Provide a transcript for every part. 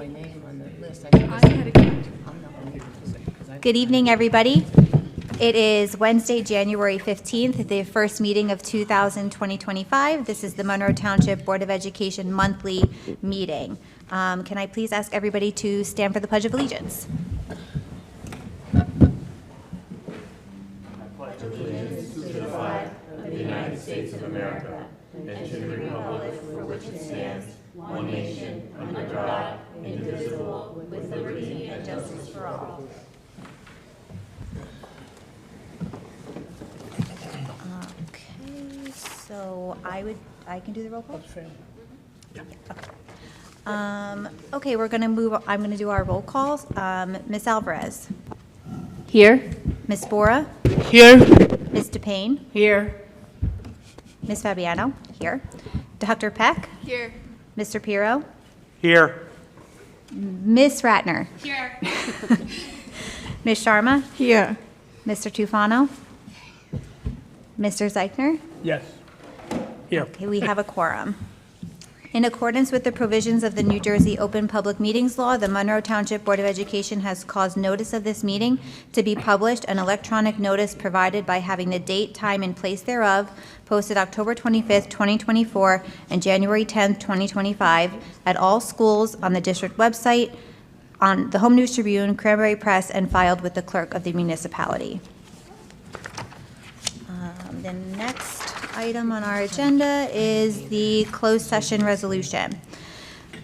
my name on the list. Good evening, everybody. It is Wednesday, January 15th, the first meeting of 2025. This is the Monroe Township Board of Education monthly meeting. Can I please ask everybody to stand for the Pledge of Allegiance? Okay, so I can do the roll call? Okay, we're going to move, I'm going to do our roll calls. Ms. Alvarez? Here. Ms. Bora? Here. Ms. DePayne? Here. Ms. Fabiano? Here. Dr. Peck? Here. Mr. Pirro? Here. Ms. Ratner? Here. Ms. Sharma? Here. Mr. Tufano? Mr. Zeichner? Yes. Here. Okay, we have a quorum. In accordance with the provisions of the New Jersey Open Public Meetings Law, the Monroe Township Board of Education has caused notice of this meeting to be published, an electronic notice provided by having the date, time, and place thereof posted October 25th, 2024, and January 10th, 2025, at all schools, on the district website, on the Home News Tribune, Cranberry Press, and filed with the clerk of the municipality. The next item on our agenda is the closed session resolution.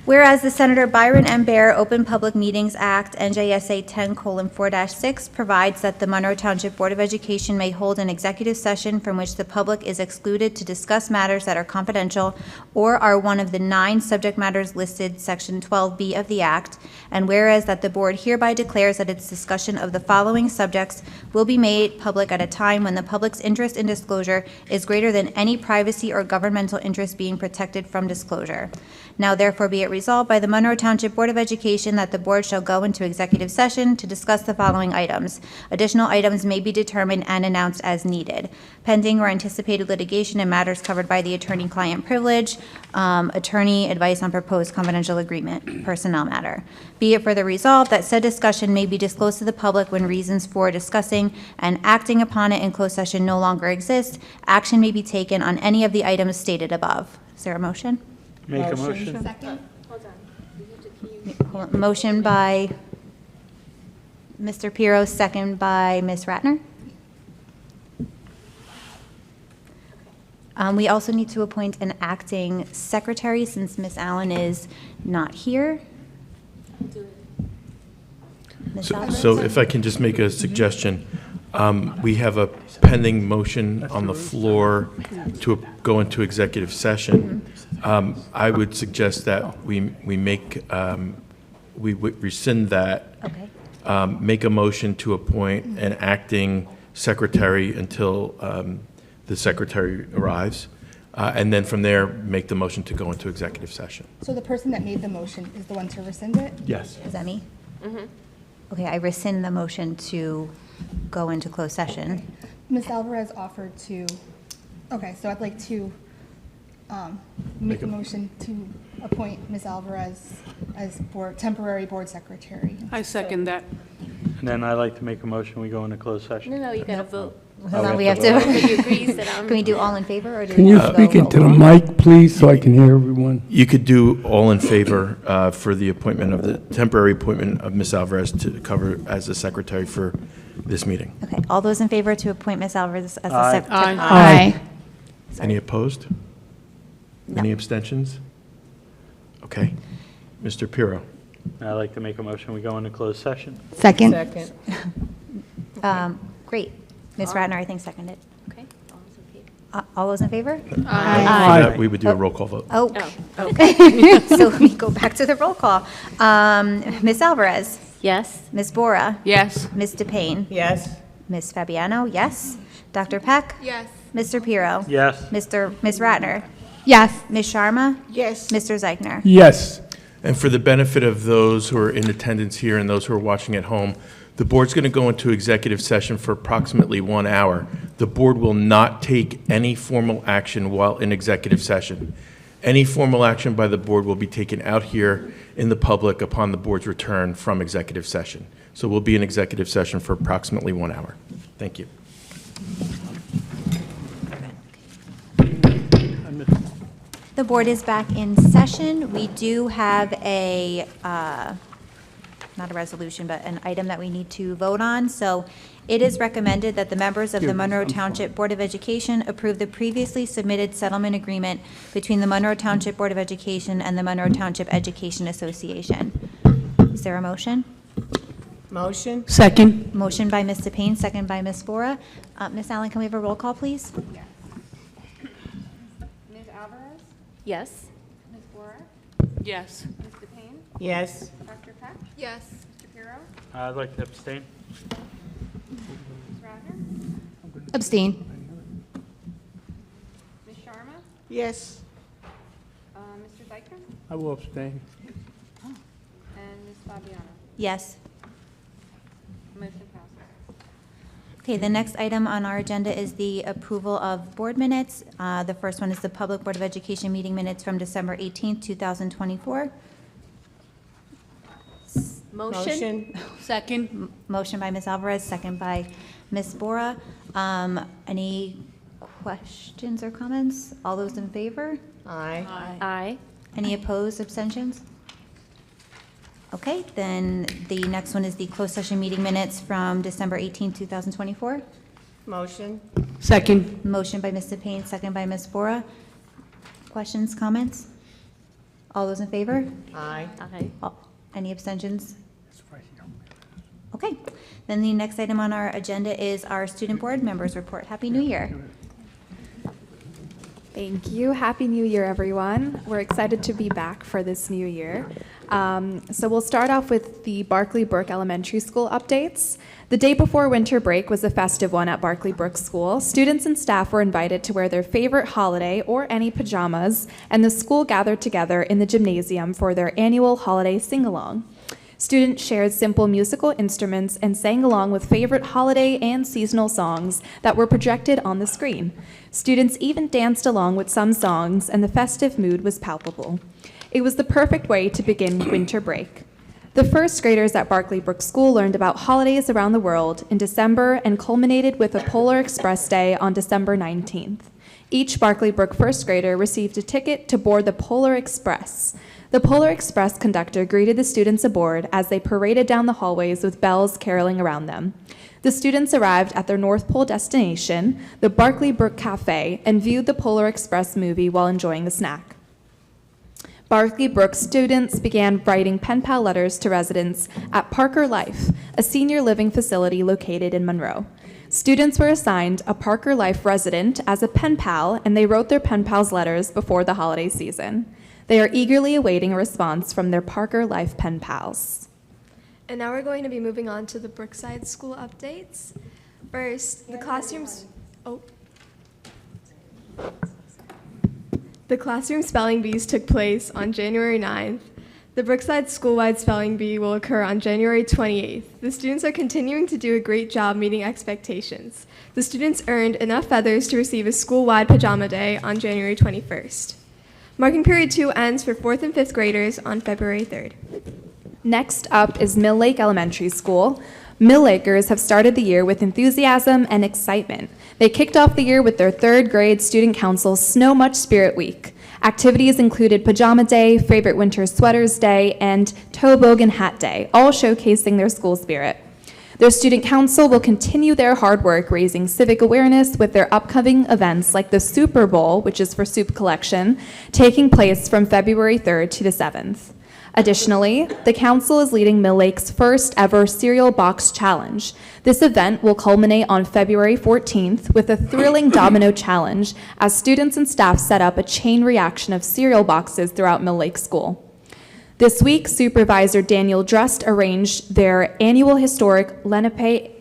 Whereas the Senator Byron M. Bear Open Public Meetings Act, NJSA 10:4-6, provides that the Monroe Township Board of Education may hold an executive session from which the public is excluded to discuss matters that are confidential or are one of the 9 subject matters listed Section 12B of the Act, and whereas that the board hereby declares that its discussion of the following subjects will be made public at a time when the public's interest in disclosure is greater than any privacy or governmental interest being protected from disclosure. Now therefore be it resolved by the Monroe Township Board of Education that the board shall go into executive session to discuss the following items. Additional items may be determined and announced as needed. Pending or anticipated litigation in matters covered by the attorney-client privilege, attorney advice on proposed confidential agreement, personnel matter. Be it further resolved that said discussion may be disclosed to the public when reasons for discussing and acting upon it in closed session no longer exist. Action may be taken on any of the items stated above. Is there a motion? Make a motion. Second. Hold on. Motion by Mr. Pirro, second by Ms. Ratner. We also need to appoint an acting secretary since Ms. Allen is not here. Ms. Alvarez? So if I can just make a suggestion, we have a pending motion on the floor to go into executive session. I would suggest that we rescind that. Okay. Make a motion to appoint an acting secretary until the secretary arrives. And then from there, make the motion to go into executive session. So the person that made the motion is the one to rescind it? Yes. Is that me? Okay, I rescind the motion to go into closed session. Ms. Alvarez offered to, okay, so I'd like to make a motion to appoint Ms. Alvarez as temporary board secretary. I second that. And then I'd like to make a motion, we go into closed session. No, you gotta vote. Hold on, we have to to. He agrees that Can we do all in favor, or do Can we you have to speak go? into the mic, please, so I can hear everyone? You could do all in favor for the appointment of the temporary appointment of Ms. Alvarez to cover as the secretary for this meeting. Okay, all those in favor to appoint Ms. Alvarez as the Aye. secretary? Aye. Any opposed? No. Any abstentions? Okay. Mr. Pirro. I'd like to make a motion, we go into closed session. Second. Great. Ms. Ratner, I think, seconded. Okay, all those in favor? All those in favor? For that, we would do a roll call vote. Oh, Oh, okay. So let me go back to the roll call. Ms. Alvarez? yes. Ms. Bora? Yes. Ms. DePayne? Yes. Ms. Fabiano, yes. Dr. Peck? Yes. Mr. Pirro? Yes. Ms. Ratner? Yes. Ms. Sharma? Yes. Mr. Zeichner? Yes. And for the benefit of those who are in attendance here and those who are watching at home, the board's going to go into executive session for approximately 1 hour. The board will not take any formal action while in executive session. Any formal action by the board will be taken out here in the public upon the board's return from executive session. So we'll be in executive session for approximately 1 hour. Thank you. The board is back in session. We do have a, not a resolution, but an item that we need to vote on. So it is recommended that the members of the Monroe Township Board of Education approve the previously submitted settlement agreement between the Monroe Township Board of Education and the Monroe Township Education Association. Is there a motion? Motion? Second. Motion by Ms. Payne, second by Ms. Bora. Ms. Allen, can we have a roll call, please? Ms. Alvarez? Yes. Ms. Bora? Yes. Ms. DePayne? Yes. Dr. Peck? Yes. Mr. Pirro? I'd like to abstain. Ms. Radner? Abstain. Ms. Sharma? Yes. Mr. Dykman? I will abstain. And Ms. Fabiano? Yes. Motion passes. Okay, the next item on our agenda is the approval of board minutes. The first one is the Public Board of Education meeting minutes from December 18th, 2024. Motion? Second? Motion by Ms. Alvarez, second by Ms. Bora. Any questions or comments? All those in favor? Aye. Aye. Any opposed, abstentions? Okay, then the next one is the closed session meeting minutes from December 18th, 2024. Motion? Second. Motion by Mr. Payne, second by Ms. Bora. Questions, comments? All those in favor? Aye. Aye. Any abstentions? Okay, then the next item on our agenda is our student board members report. Happy New Year. Thank you. Happy New Year, everyone. We're excited to be back for this new year. So we'll start off with the Barclay Brook Elementary School updates. The day before winter break was a festive one at Barclay Brook School. Students and staff were invited to wear their favorite holiday or any pajamas, and the school gathered together in the gymnasium for their annual holiday sing-along. Students shared simple musical instruments and sang along with favorite holiday and seasonal songs that were projected on the screen. Students even danced along with some songs, and the festive mood was palpable. It was the perfect way to begin winter break. The first graders at Barclay Brook School learned about holidays around the world in December and culminated with a Polar Express Day on December 19th. Each Barclay Brook first grader received a ticket to board the Polar Express. The Polar Express conductor greeted the students aboard as they paraded down the hallways with bells caroling around them. The students arrived at their North Pole destination, the Barclay Brook Cafe, and viewed the Polar Express movie while enjoying a snack. Barclay Brook students began writing pen pal letters to residents at Parker Life, a senior living facility located in Monroe. Students were assigned a Parker Life resident as a pen pal, and they wrote their pen pals letters before the holiday season. They are eagerly awaiting a response from their Parker Life pen pals. And now we're going to be moving on to the Brookside School updates. First, the classroom spelling bees took place on January 9th. The Brookside School-wide spelling bee will occur on January 28th. The students are continuing to do a great job meeting expectations. The students earned enough feathers to receive a school-wide pajama day on January 21st. Marking period 2 ends for 4th and 5th graders on February 3rd. Next up is Mill Lake Elementary School. Mill Lakers have started the year with enthusiasm and excitement. They kicked off the year with their 3rd grade student council Snow Much Spirit Week. Activities included Pajama Day, Favorite Winter Sweaters Day, and Toboggan Hat Day, all showcasing their school spirit. Their student council will continue their hard work raising civic awareness with their upcoming events like the Super Bowl, which is for soup collection, taking place from February 3rd to the 7th. Additionally, the council is leading Mill Lake's first ever cereal box challenge. This event will culminate on February 14th with a thrilling domino challenge as students and staff set up a chain reaction of cereal boxes throughout Mill Lake School. This week, Supervisor Daniel Drust arranged their annual historic Lenape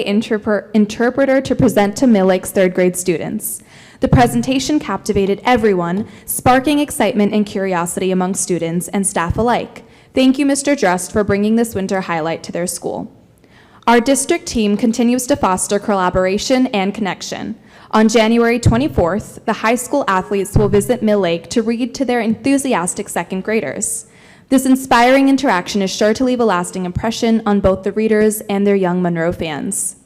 interpreter to present to Mill Lake's 3rd grade students. The presentation captivated everyone, sparking excitement and curiosity among students and staff alike. Thank you, Mr. Drust, for bringing this winter highlight to their school. Our district team continues to foster collaboration and connection. On January 24th, the high school athletes will visit Mill Lake to read to their enthusiastic second graders. This inspiring interaction is sure to leave a lasting impression on both the readers and their young Monroe fans.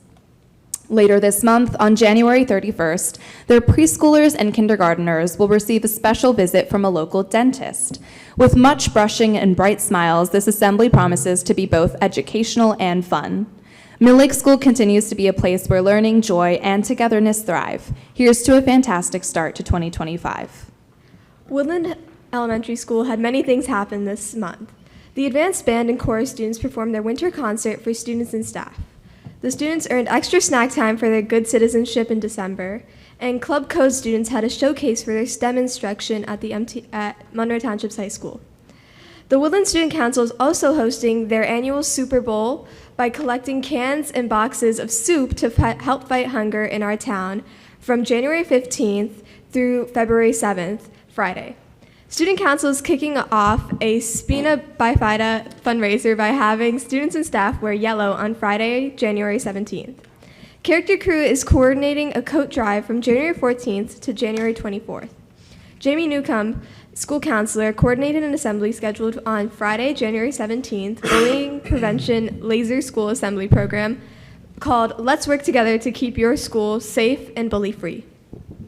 Later this month, on January 31st, their preschoolers and kindergarteners will receive a special visit from a local dentist. With much brushing and bright smiles, this assembly promises to be both educational and fun. Mill Lake School continues to be a place where learning, joy, and togetherness thrive. Here's to a fantastic start to 2025. Woodland Elementary School had many things happen this month. The advanced band and chorus students performed their winter concert for students and staff. The students earned extra snack time for their good citizenship in December, and Club Code students had a showcase for their STEM instruction at Monroe Township's high school. The Woodland Student Council is also hosting their annual Super Bowl by collecting cans and boxes of soup to help fight hunger in our town from January 15th through February 7th, Friday. Student Council is kicking off a Spina Bifida fundraiser by having students and staff wear yellow on Friday, January 17th. Character Crew is coordinating a coat drive from January 14th to January 24th. Jamie Newcomb, school counselor, coordinated an assembly scheduled on Friday, January 17th, bullying prevention laser school assembly program called Let's Work Together to Keep Your School Safe and Bully-Free.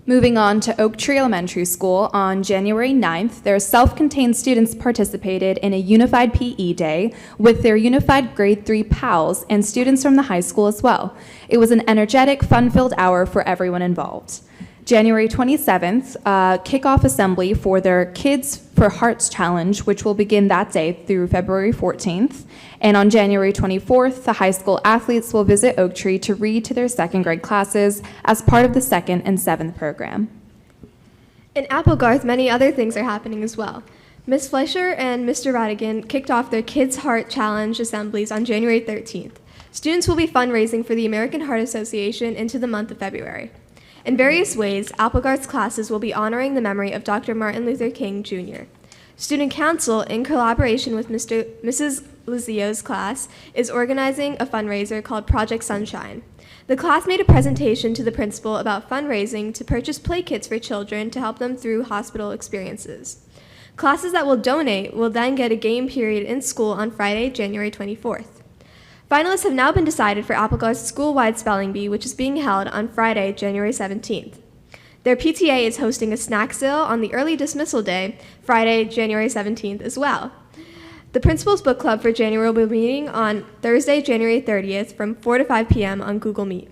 Moving on to Oak Tree Elementary School, on January 9th, their self-contained students participated in a unified PE day with their unified grade 3 pals and students from the high school as well. It was an energetic, fun-filled hour for everyone involved. January 27th, kickoff assembly for their Kids for Hearts Challenge, which will begin that day through February 14th. And on January 24th, the high school athletes will visit Oak Tree to read to their second grade classes as part of the 2nd and 7th program. In Applegarth, many other things are happening as well. Ms. Fleischer and Mr. Radigan kicked off their Kids Heart Challenge assemblies on January 13th. Students will be fundraising for the American Heart Association into the month of February. In various ways, Applegarth's classes will be honoring the memory of Dr. Martin Luther King, Jr. Student Council, in collaboration with Mrs. Lizio's class, is organizing a fundraiser called Project Sunshine. The class made a presentation to the principal about fundraising to purchase play kits for children to help them through hospital experiences. Classes that will donate will then get a game period in school on Friday, January 24th. Finalists have now been decided for Applegarth's school-wide spelling bee, which is being held on Friday, January 17th. Their PTA is hosting a snack sale on the early dismissal day, Friday, January 17th as well. The Principal's Book Club for January will be meeting on Thursday, January 30th from 4 to 5 p.m. on Google Meet.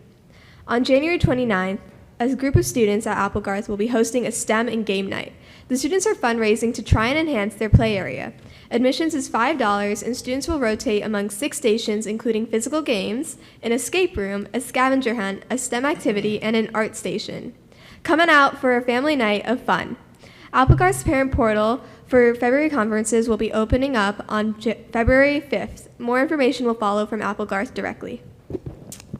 On January 29th, a group of students at Applegarth will be hosting a STEM and game night. The students are fundraising to try and enhance their play area. Admissions is $5, and students will rotate among 6 stations, including physical games, an escape room, a scavenger hunt, a STEM activity, and an art station. Come on out for a family night of fun. Applegarth's parent portal for February conferences will be opening up on February 5th. More information will follow from Applegarth directly.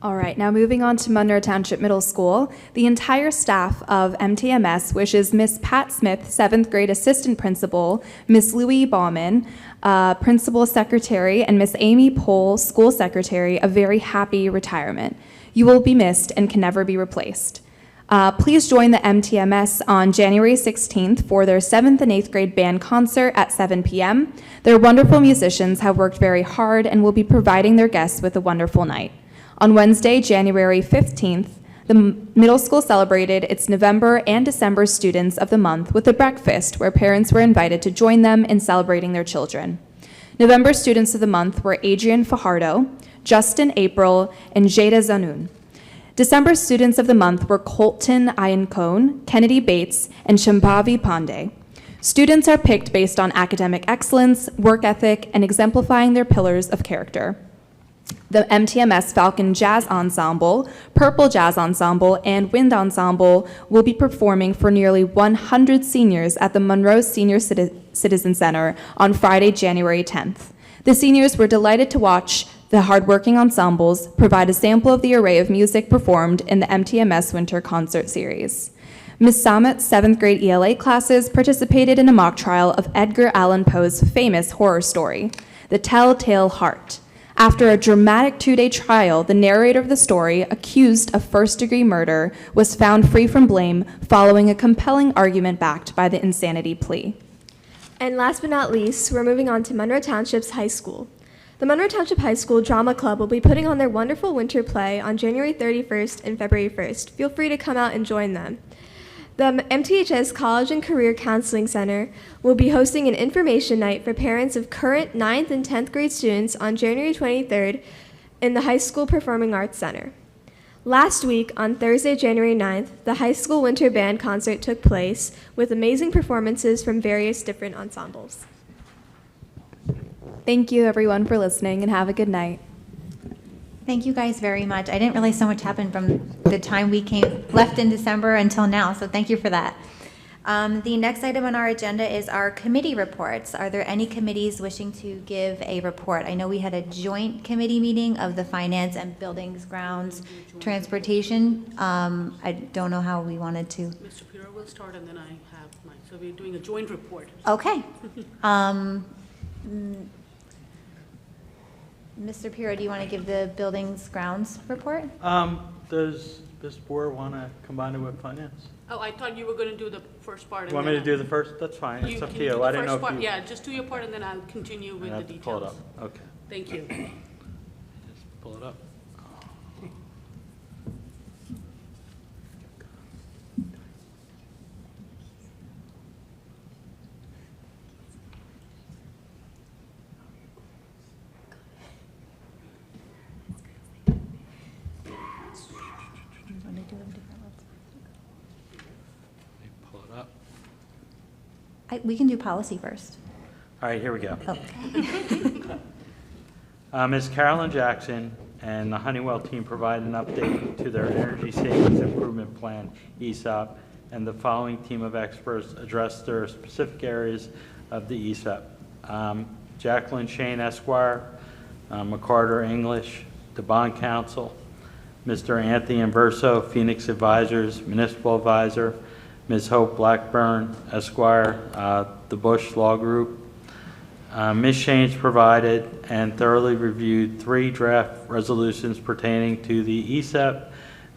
All right, now moving on to Monroe Township Middle School. The entire staff of MTMS wishes Miss Pat Smith, 7th grade assistant principal, Miss Louie Bauman, principal secretary, and Miss Amy Pohl, school secretary, a very happy retirement. You will be missed and can never be replaced. Please join the MTMS on January 16th for their 7th and 8th grade band concert at 7 p.m. Their wonderful musicians have worked very hard and will be providing their guests with a wonderful night. On Wednesday, January 15th, the middle school celebrated its November and December students of the month with a breakfast where parents were invited to join them in celebrating their children. November students of the month were Adrian Fajardo, Justin April, and Jada Zanun. December students of the month were Colton Iancone, Kennedy Bates, and Shambhavi Pandey. Students are picked based on academic excellence, work ethic, and exemplifying their pillars of character. The MTMS Falcon Jazz Ensemble, Purple Jazz Ensemble, and Wind Ensemble will be performing for nearly 100 seniors at the Monroe Senior Citizen Center on Friday, January 10th. The seniors were delighted to watch the hardworking ensembles provide a sample of the array of music performed in the MTMS Winter Concert Series. Ms. Samet's 7th grade ELA classes participated in a mock trial of Edgar Allan Poe's famous horror story, The Telltale Heart. After a dramatic 2-day trial, the narrator of the story, accused of first-degree murder, was found free from blame following a compelling argument backed by the insanity plea. And last but not least, we're moving on to Monroe Township's high school. The Monroe Township High School Drama Club will be putting on their wonderful winter play on January 31st and February 1st. Feel free to come out and join them. The MTHS College and Career Counseling Center will be hosting an information night for parents of current 9th and 10th grade students on January 23rd in the High School Performing Arts Center. Last week, on Thursday, January 9th, the high school winter band concert took place with amazing performances from various different ensembles. Thank you, everyone, for listening, and have a good night. Thank you guys very much. I didn't realize so much happened from the time we left in December until now, so thank you for that. The next item on our agenda is our committee reports. Are there any committees wishing to give a report? I know we had a joint committee meeting of the Finance and Buildings, Grounds, Transportation. I don't know how we wanted to. Mr. Piro will start, and then I have mine. So we're doing a joint report. Okay. Mr. Piro, do you want to give the Buildings, Grounds report? Does this board want to combine it with finance? Oh, I thought you were going to do the first part. You want me to do the first? That's fine. It's up to you. I didn't know if you. Yeah, just do your part, and then I'll continue with I the have to pull it details. up. Okay. Thank you. Just pull it up. Let me pull it up. We can do policy first. All right, here we go. Oh. Ms. Carolyn Jackson and the Honeywell team provided an update to their Energy Savings Improvement Plan, ESOP, and the following team of experts addressed their specific areas of the ESOP. Jacqueline Shane Esquire, McCarter English, the Bond Counsel, Mr. Anthony Inverso, Phoenix Advisors, Municipal Advisor, Ms. Hope Blackburn, Esquire, the Bush Law Group. Ms. Shanes provided and thoroughly reviewed 3 draft resolutions pertaining to the ESEP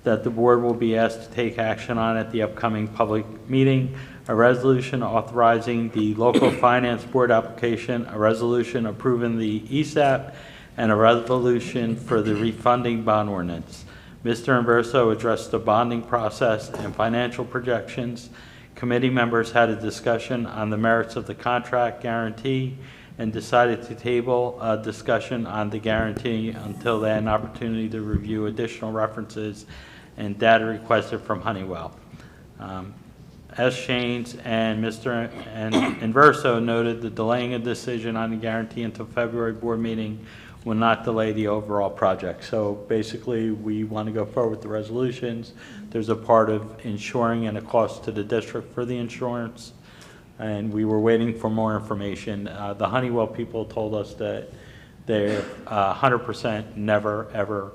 that the board will be asked to take action on at the upcoming public meeting. A resolution authorizing the local finance board application, a resolution approving the ESAP, and a resolution for the refunding bond ordinance. Mr. Inverso addressed the bonding process and financial projections. Committee members had a discussion on the merits of the contract guarantee and decided to table a discussion on the guarantee until they had an opportunity to review additional references and data requested from Honeywell. S. Shanes and Mr. Inverso noted the delaying a decision on the guarantee until February board meeting will not delay the overall project. So basically, we want to go forward with the resolutions. There's a part of insuring and a cost to the district for the insurance, and we were waiting for more information. The Honeywell people told us that they're 100% never, ever,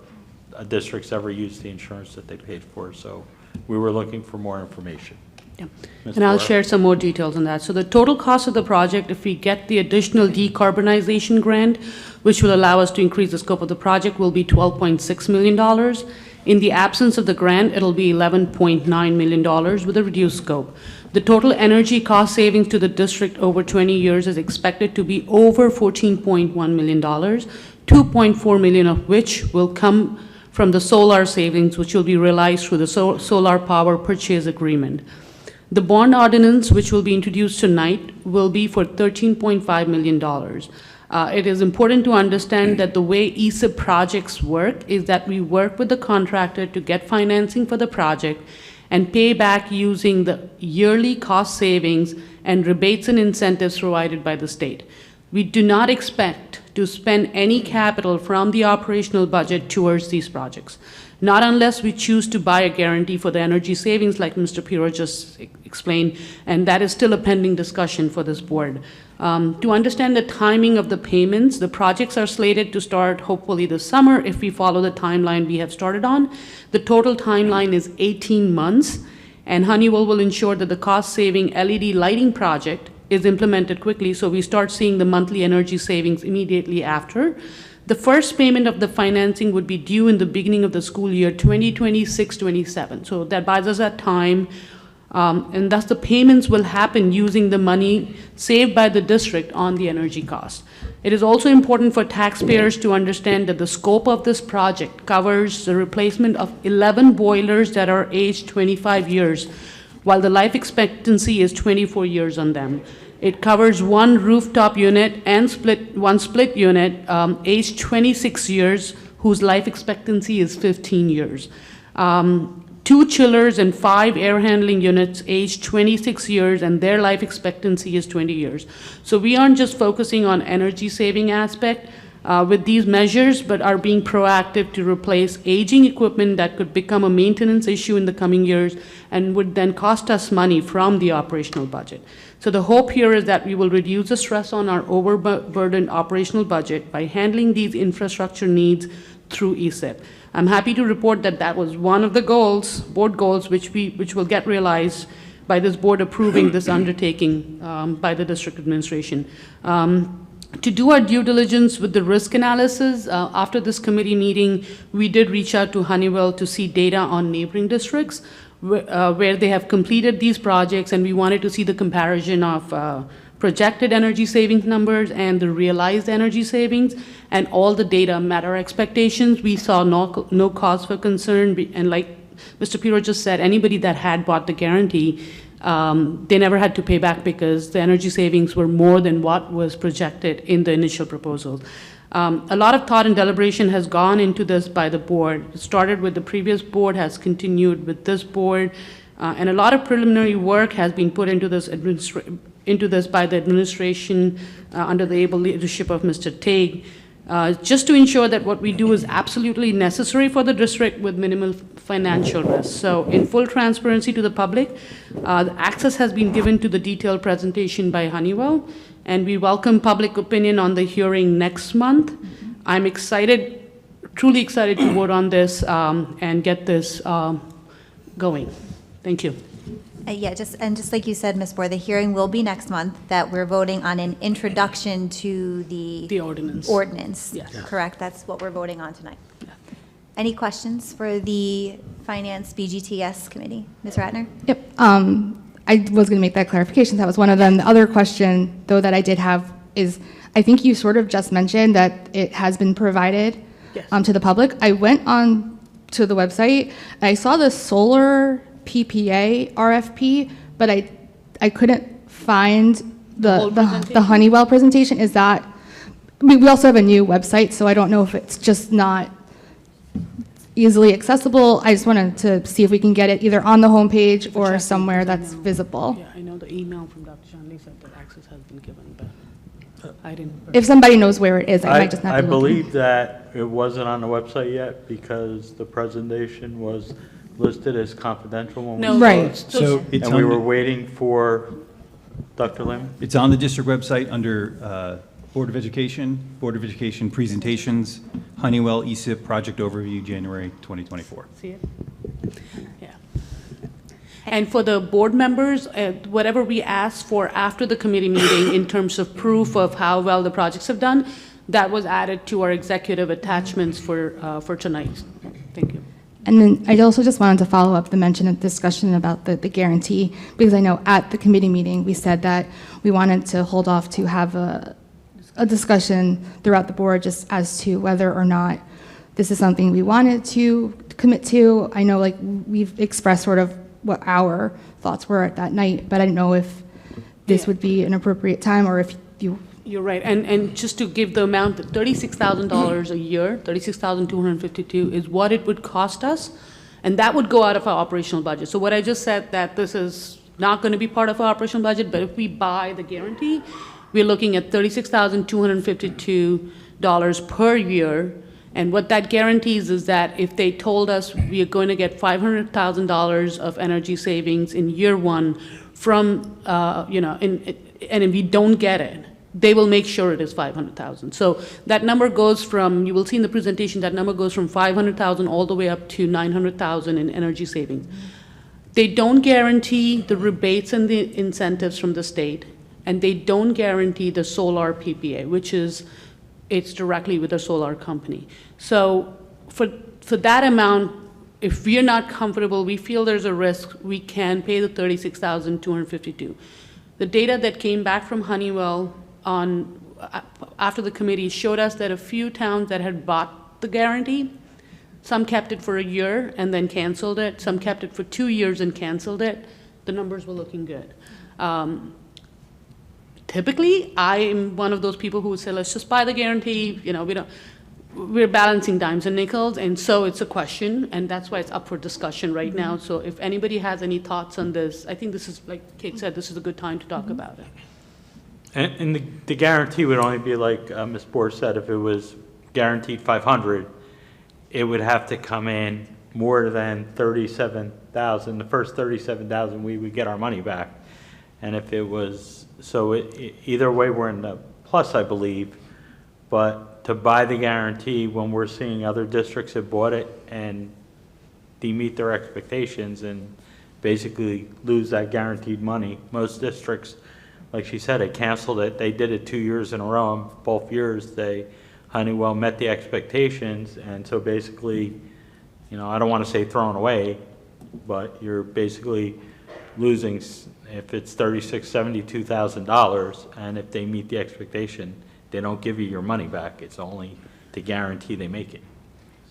districts ever used the insurance that they paid for, so we were looking for more information. Yeah. Ms. And I'll Laura? share some more details on that. So the total cost of the project, if we get the additional decarbonization grant, which will allow us to increase the scope of the project, will be $12.6 million. In the absence of the grant, it'll be $11.9 million with a reduced scope. The total energy cost savings to the district over 20 years is expected to be over $14.1 million, $2.4 million of which will come from the solar savings, which will be realized through the solar power purchase agreement. The bond ordinance, which will be introduced tonight, will be for $13.5 million. It is important to understand that the way ESIP projects work is that we work with the contractor to get financing for the project and pay back using the yearly cost savings and rebates and incentives provided by the state. We do not expect to spend any capital from the operational budget towards these projects, not unless we choose to buy a guarantee for the energy savings like Mr. Piro just explained, and that is still a pending discussion for this board. To understand the timing of the payments, the projects are slated to start hopefully this summer if we follow the timeline we have started on. The total timeline is 18 months, and Honeywell will ensure that the cost-saving LED lighting project is implemented quickly, so we start seeing the monthly energy savings immediately after. The first payment of the financing would be due in the beginning of the school year 2026-27. So that buys us that time, and thus the payments will happen using the money saved by the district on the energy cost. It is also important for taxpayers to understand that the scope of this project covers the replacement of 11 boilers that are aged 25 years, while the life expectancy is 24 years on them. It covers one rooftop unit and one split unit, aged 26 years, whose life expectancy is 15 years. 2 chillers and 5 air handling units aged 26 years, and their life expectancy is 20 years. So we aren't just focusing on energy saving aspect with these measures, but are being proactive to replace aging equipment that could become a maintenance issue in the coming years and would then cost us money from the operational budget. So the hope here is that we will reduce the stress on our overburdened operational budget by handling these infrastructure needs through ESIP. I'm happy to report that that was one of the goals, board goals, which will get realized by this board approving this undertaking by the district administration. To do our due diligence with the risk analysis, after this committee meeting, we did reach out to Honeywell to see data on neighboring districts where they have completed these projects, and we wanted to see the comparison of projected energy savings numbers and the realized energy savings, and all the data met our expectations. We saw no cause for concern, and like Mr. Pirro just said, anybody that had bought the guarantee, they never had to pay back because the energy savings were more than what was projected in the initial proposal. A lot of thought and deliberation has gone into this by the board. It started with the previous board, has continued with this board, and a lot of preliminary work has been put into this by the administration under the able leadership of Mr. Tague, just to ensure that what we do is absolutely necessary for the district with minimal financial risk. So in full transparency to the public, the access has been given to the detailed presentation by Honeywell, and we welcome public opinion on the hearing next month. I'm excited, truly excited to vote on this and get this going. Thank you. Yeah, just like you said, Ms. Bohr, the hearing will be next month, that we're voting on an introduction to the ordinance. Ordinance. Yes. Yeah. Correct, that's what we're voting on tonight. Any questions for the Finance BGTS Committee? Ms. Ratner? Yep. I was going to make that clarification. That was one of them. The other question, though, that I did have is, I think you sort of just mentioned that it has been provided to the public. I went on to the website. I saw the solar PPA RFP, but I couldn't find the Honeywell presentation. Is that, I mean, we also have a new website, so I don't know if it's just not easily accessible. I just wanted to see if we can get it either on the homepage or somewhere that's visible. Yeah, I know the email from Dr. Shanley said that access has been given, but I didn't. If somebody knows where it is, I might just not be looking. I believe that it wasn't on the website yet because the presentation was listed as confidential when we No, Right. So it's and we on, were waiting for Dr. Lim. it's on the district website under Board of Education presentations, Honeywell ESIP project overview, January 2024. See it? Yeah. And for the board members, whatever we asked for after the committee meeting in terms of proof of how well the projects have done, that was added to our executive attachments for tonight. Thank you. And then I also just wanted to follow up the mention of discussion about the guarantee, because I know at the committee meeting, we said that we wanted to hold off to have a discussion throughout the board just as to whether or not this is something we wanted to commit to. I know, like, we've expressed sort of what our thoughts were at that night, but I didn't know if this would be an appropriate time or if you... You're right, and just to give the amount, $36,000 a year, $36,252 is what it would cost us, and that would go out of our operational budget. So what I just said, that this is not going to be part of our operational budget, but if we buy the guarantee, we're looking at $36,252 per year. And what that guarantees is that if they told us we are going to get $500,000 of energy savings in year one from, and if we don't get it, they will make sure it is 500,000. So that number goes from, you will see in the presentation, that number goes from 500,000 all the way up to 900,000 in energy savings. They don't guarantee the rebates and the incentives from the state. and they don't guarantee the solar PPA, which is, it's directly with the solar company. So for that amount, if we're not comfortable, we feel there's a risk, we can pay the $36,252. The data that came back from Honeywell after the committee showed us that a few towns that had bought the guarantee, some kept it for a year and then canceled it, some kept it for 2 years and canceled it. The numbers were looking good. Typically, I'm one of those people who would say, let's just buy the guarantee, we're balancing dimes and nickels, and so it's a question, and that's why it's up for discussion right now. So if anybody has any thoughts on this, I think this is, like Kate said, this is a good time to talk about it. And the guarantee would only be like Ms. Bohr said, if it was guaranteed 500, it would have to come in more than 37,000. The first 37,000, we would get our money back. And if it was, so either way, we're in the plus, I believe. But to buy the guarantee when we're seeing other districts have bought it and they meet their expectations and basically lose that guaranteed money. Most districts, like she said, they canceled it. They did it 2 years in a row. And both years, Honeywell met the expectations, and so basically, I don't want to say thrown away, but you're basically losing if it's $72,000, and if they meet the expectation, they don't give you your money back. It's only the guarantee they make it.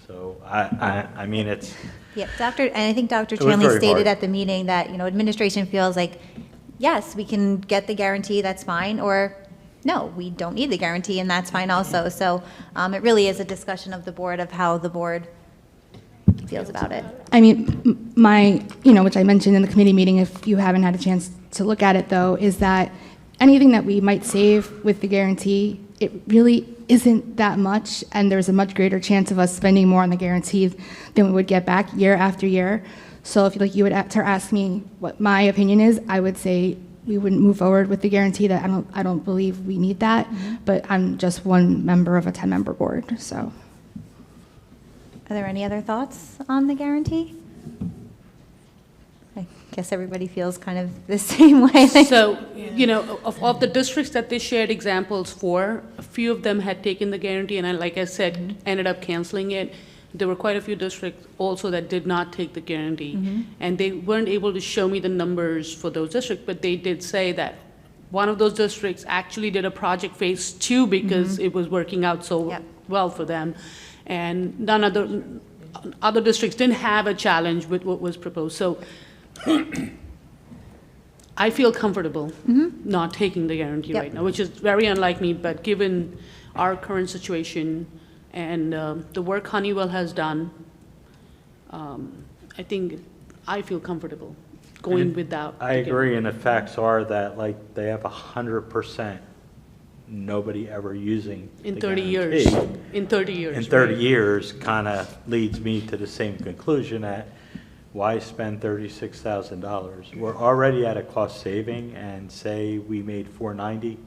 So I mean, it's Yeah, and I think Dr. It was Chanley very stated hard. at the meeting that, administration feels like, yes, we can get the guarantee, that's fine, or no, we don't need the guarantee, and that's fine also. So it really is a discussion of the board of how the board feels about it. I mean, which I mentioned in the committee meeting, if you haven't had a chance to look at it though, is that anything that we might save with the guarantee, it really isn't that much, and there's a much greater chance of us spending more on the guarantee than we would get back year after year. So if you would ask me what my opinion is, I would say we wouldn't move forward with the guarantee. That I don't believe we need that, but I'm just one member of a 10-member board, so. Are there any other thoughts on the guarantee? I guess everybody feels kind of the same way. So, of the districts that they shared examples for, a few of them had taken the guarantee, and like I said, ended up canceling it. There were quite a few districts also that did not take the guarantee. And they weren't able to show me the numbers for those districts, but they did say that one of those districts actually did a project phase 2 because it was working out so well for them. And other districts didn't have a challenge with what was proposed. So I feel comfortable not taking the guarantee right now, which is very unlike me, but given our current situation and the work Honeywell has done, I think I feel comfortable going without. I agree, and the facts are that they have 100% nobody ever using In the 30 guarantee. years. In 30 years. In 30 right. years kind of leads me to the same conclusion that why spend $36,000? We're already at a cost saving, and say we made $490,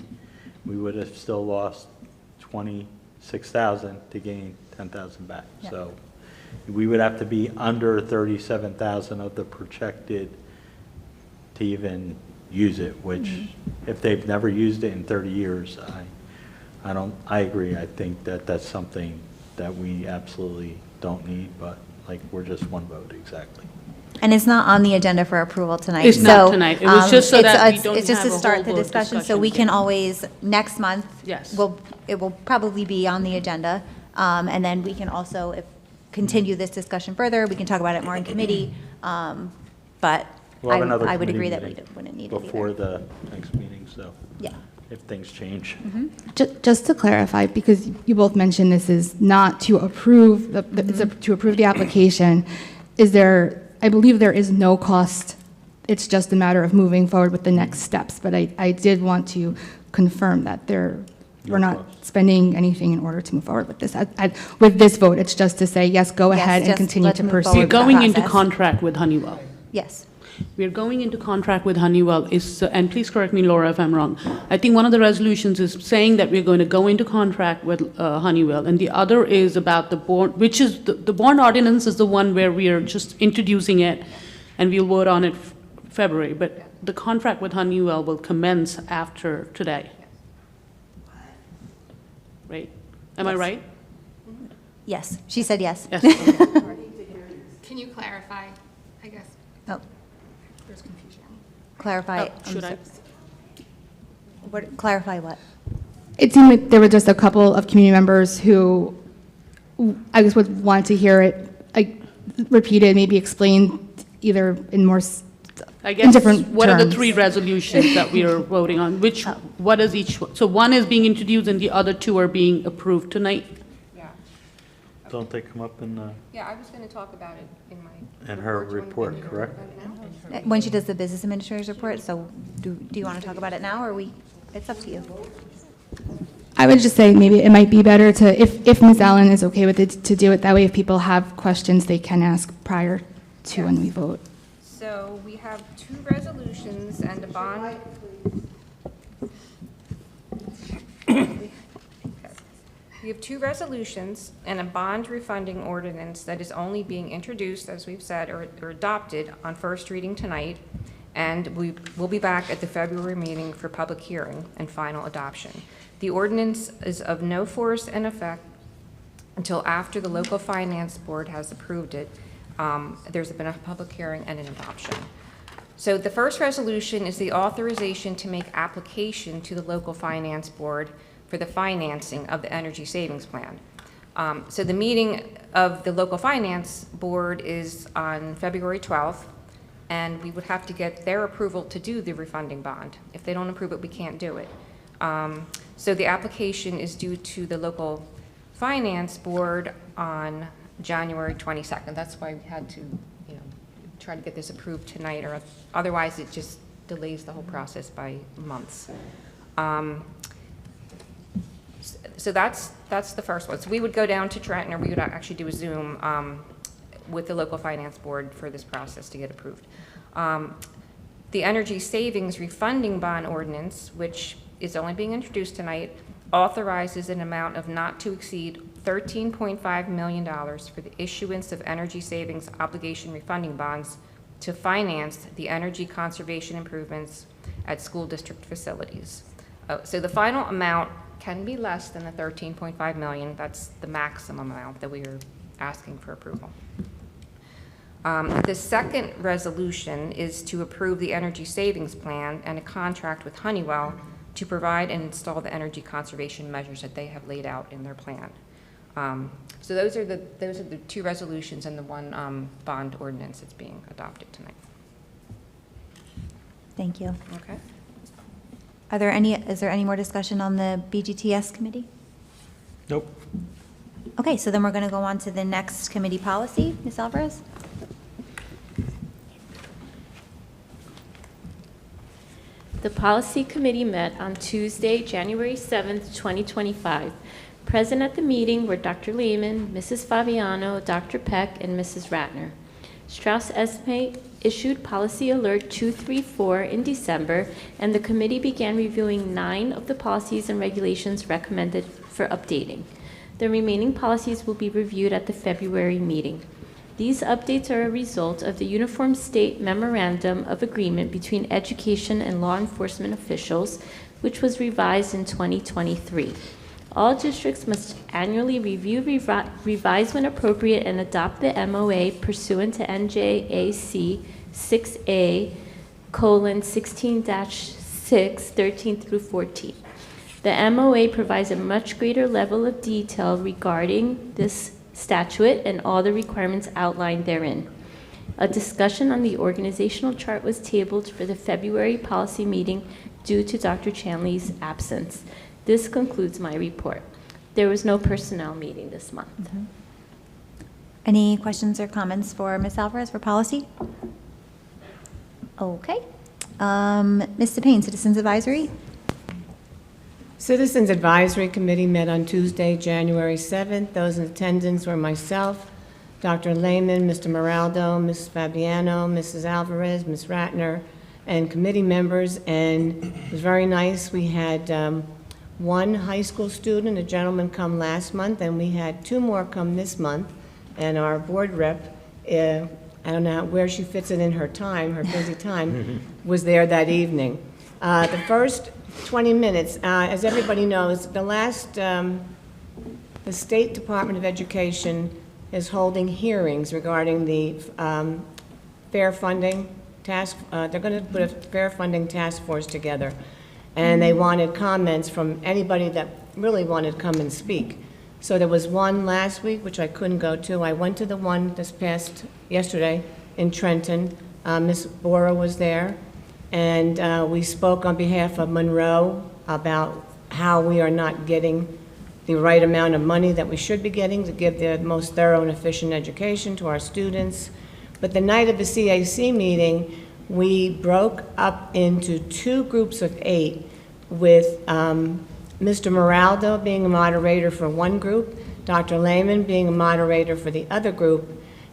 we would have still lost $26,000 to gain $10,000 back. So we would have to be under $37,000 of the projected to even use it, which if they've never used it in 30 years, I agree. I think that that's something that we absolutely don't need, but we're just one vote, exactly. And it's not on the agenda for approval tonight. It's not tonight. It was just so that we don't It's just have to a start whole the vote discussion, so we discussion. can always, next month. Yes. It will probably be on the agenda. And then we can also, continue this discussion further. We can talk about it more in committee. But We'll have another I would agree committee that we meeting wouldn't need it either. before the next meeting, so Yeah. if things change. Just to clarify, because you both mentioned this is not to approve, to approve the application, I believe there is no cost. It's just a matter of moving forward with the next steps. But I did want to confirm that we're not spending anything in order to move forward with this. With this vote, it's just to say, yes, go Yes, ahead and just continue let's to move pursue. forward We're with the going into process. contract with Honeywell. Yes. We're going into contract with Honeywell and please correct me, Laura, if I'm wrong. I think one of the resolutions is saying that we're going to go into contract with Honeywell, and the other is about the bond, which is, the bond ordinance is the one where we are just introducing it, and we'll vote on it February. But the contract with Honeywell will commence after today. Right? Am I right? Yes, she said yes. Yes. Can you clarify, I guess? Oh, There's confusion. clarify. Oh, should I? Clarify what? It seemed like there were just a couple of community members who I guess would want to hear it repeated, maybe explained either in more I in guess, different what are the terms. 3 resolutions that we are voting on? What is each one? So one is being introduced and the other 2 are being approved tonight? Yeah. Don't they come up in Yeah, I was going to talk about it in my. her report, correct? When she does the business administrator's report, so do you want to talk about it now, or it's up to you. I would just say maybe it might be better to, if Ms. Allen is okay with it, to do it that way. If people have questions, they can ask prior to when we vote. So we have 2 resolutions and a bond. We have 2 resolutions and a bond refunding ordinance that is only being introduced, as we've said, or adopted on first reading tonight, and we will be back at the February meeting for public hearing and final adoption. The ordinance is of no force and effect until after the local finance board has approved it. There's been a public hearing and an adoption. So the first resolution is the authorization to make application to the local finance board for the financing of the energy savings plan. So the meeting of the local finance board is on February 12th, and we would have to get their approval to do the refunding bond. If they don't approve it, we can't do it. So the application is due to the local finance board on January 22nd. That's why we had to, try to get this approved tonight, or otherwise it just delays the whole process by months. So that's the first one. So we would go down to Trenton, or we would actually do a Zoom with the local finance board for this process to get approved. The energy savings refunding bond ordinance, which is only being introduced tonight, authorizes an amount of not to exceed $13.5 million for the issuance of energy savings obligation refunding bonds to finance the energy conservation improvements at school district facilities. So the final amount can be less than the $13.5 million. That's the maximum amount that we are asking for approval. The second resolution is to approve the energy savings plan and a contract with Honeywell to provide and install the energy conservation measures that they have laid out in their plan. So those are the 2 resolutions and the 1 bond ordinance that's being adopted tonight. Thank you. Okay. Is there any more discussion on the BGTS committee? Nope. Okay, so then we're going to go on to the next committee policy. Ms. Alvarez? The Policy Committee met on Tuesday, January 7th, 2025. Present at the meeting were Dr. Lehman, Mrs. Fabiano, Dr. Peck, and Mrs. Ratner. Strauss Esme issued Policy Alert 234 in December, and the committee began reviewing 9 of the policies and regulations recommended for updating. The remaining policies will be reviewed at the February meeting. These updates are a result of the Uniform State Memorandum of Agreement between education and law enforcement officials, which was revised in 2023. All districts must annually review, revise when appropriate, and adopt the MOA pursuant to NJAC 6A:16-6, 13 through 14. The MOA provides a much greater level of detail regarding this statute and all the requirements outlined therein. A discussion on the organizational chart was tabled for the February policy meeting due to Dr. Chanley's absence. This concludes my report. There was no personnel meeting this month. Mm-hmm. Any questions or comments for Ms. Alvarez for policy? Okay. Mr. Payne, Citizens Advisory? Citizens Advisory Committee met on Tuesday, January 7th. Those in attendance were myself, Dr. Lehman, Mr. Moraldo, Ms. Fabiano, Mrs. Alvarez, Ms. Ratner, and committee members, and it was very nice. We had 1 high school student, a gentleman, come last month, and we had 2 more come this month, and our board rep I don't know where she fits it in her time, her busy time, was there that evening. The first 20 minutes, as everybody knows, the State Department of Education is holding hearings regarding the fair funding task. They're going to put a fair funding task force together, and they wanted comments from anybody that really wanted to come and speak. So there was one last week, which I couldn't go to. I went to the one yesterday in Trenton. Ms. Bora was there, and we spoke on behalf of Monroe about how we are not getting the right amount of money that we should be getting to give the most thorough and efficient education to our students. But the night of the CAC meeting, we broke up into 2 groups of 8 with Mr. Moraldo being a moderator for one group, Dr. Lehman being a moderator for the other group,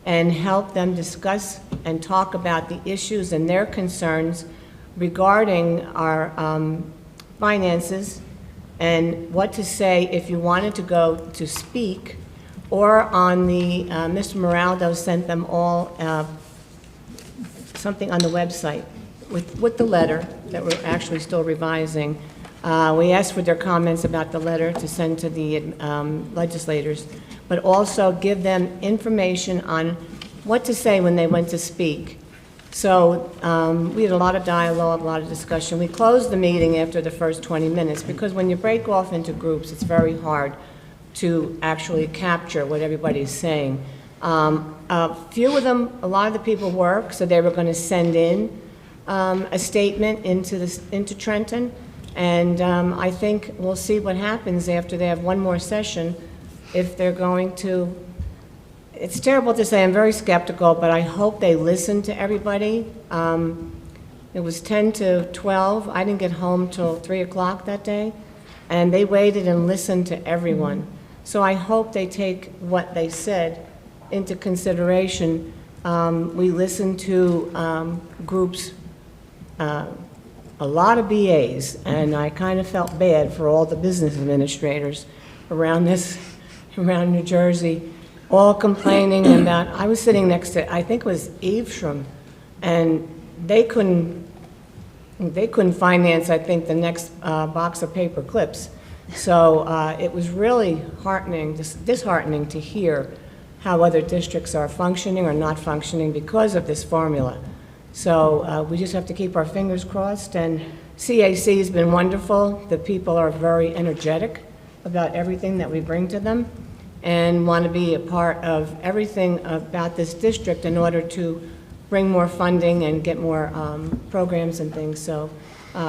and help them discuss and talk about the issues and their concerns regarding our finances and what to say if you wanted to go to speak, or on the, Mr. Moraldo sent them all something on the website with the letter that we're actually still revising. We asked for their comments about the letter to send to the legislators, but also give them information on what to say when they went to speak. So we had a lot of dialogue, a lot of discussion. We closed the meeting after the first 20 minutes because when you break off into groups, it's very hard to actually capture what everybody's saying. A few of them, a lot of the people work, so they were going to send in a statement into Trenton, and I think we'll see what happens after they have one more session, if they're going to. It's terrible to say, I'm very skeptical, but I hope they listen to everybody. It was 10 to 12. I didn't get home till 3 o'clock that day, and they waited and listened to everyone. So I hope they take what they said into consideration. We listened to groups, a lot of BAs, and I kind of felt bad for all the business administrators around New Jersey, all complaining about. I was sitting next to, I think it was Evesham, and they couldn't finance, I think, the next box of paper clips. So it was really disheartening to hear how other districts are functioning or not functioning because of this formula. So we just have to keep our fingers crossed, and CAC has been wonderful. The people are very energetic about everything that we bring to them and want to be a part of everything about this district in order to bring more funding and get more programs and things. So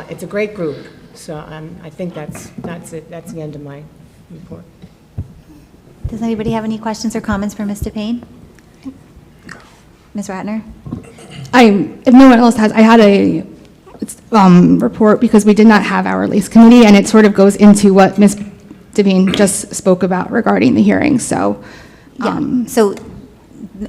it's a great group. So I think that's it. That's the end of my report. Does anybody have any questions or comments for Ms. DePayne? Ms. Ratner? If no one else has, I had a report because we did not have our LACE committee, and it sort of goes into what Ms. Devine just spoke about regarding the hearing. So, So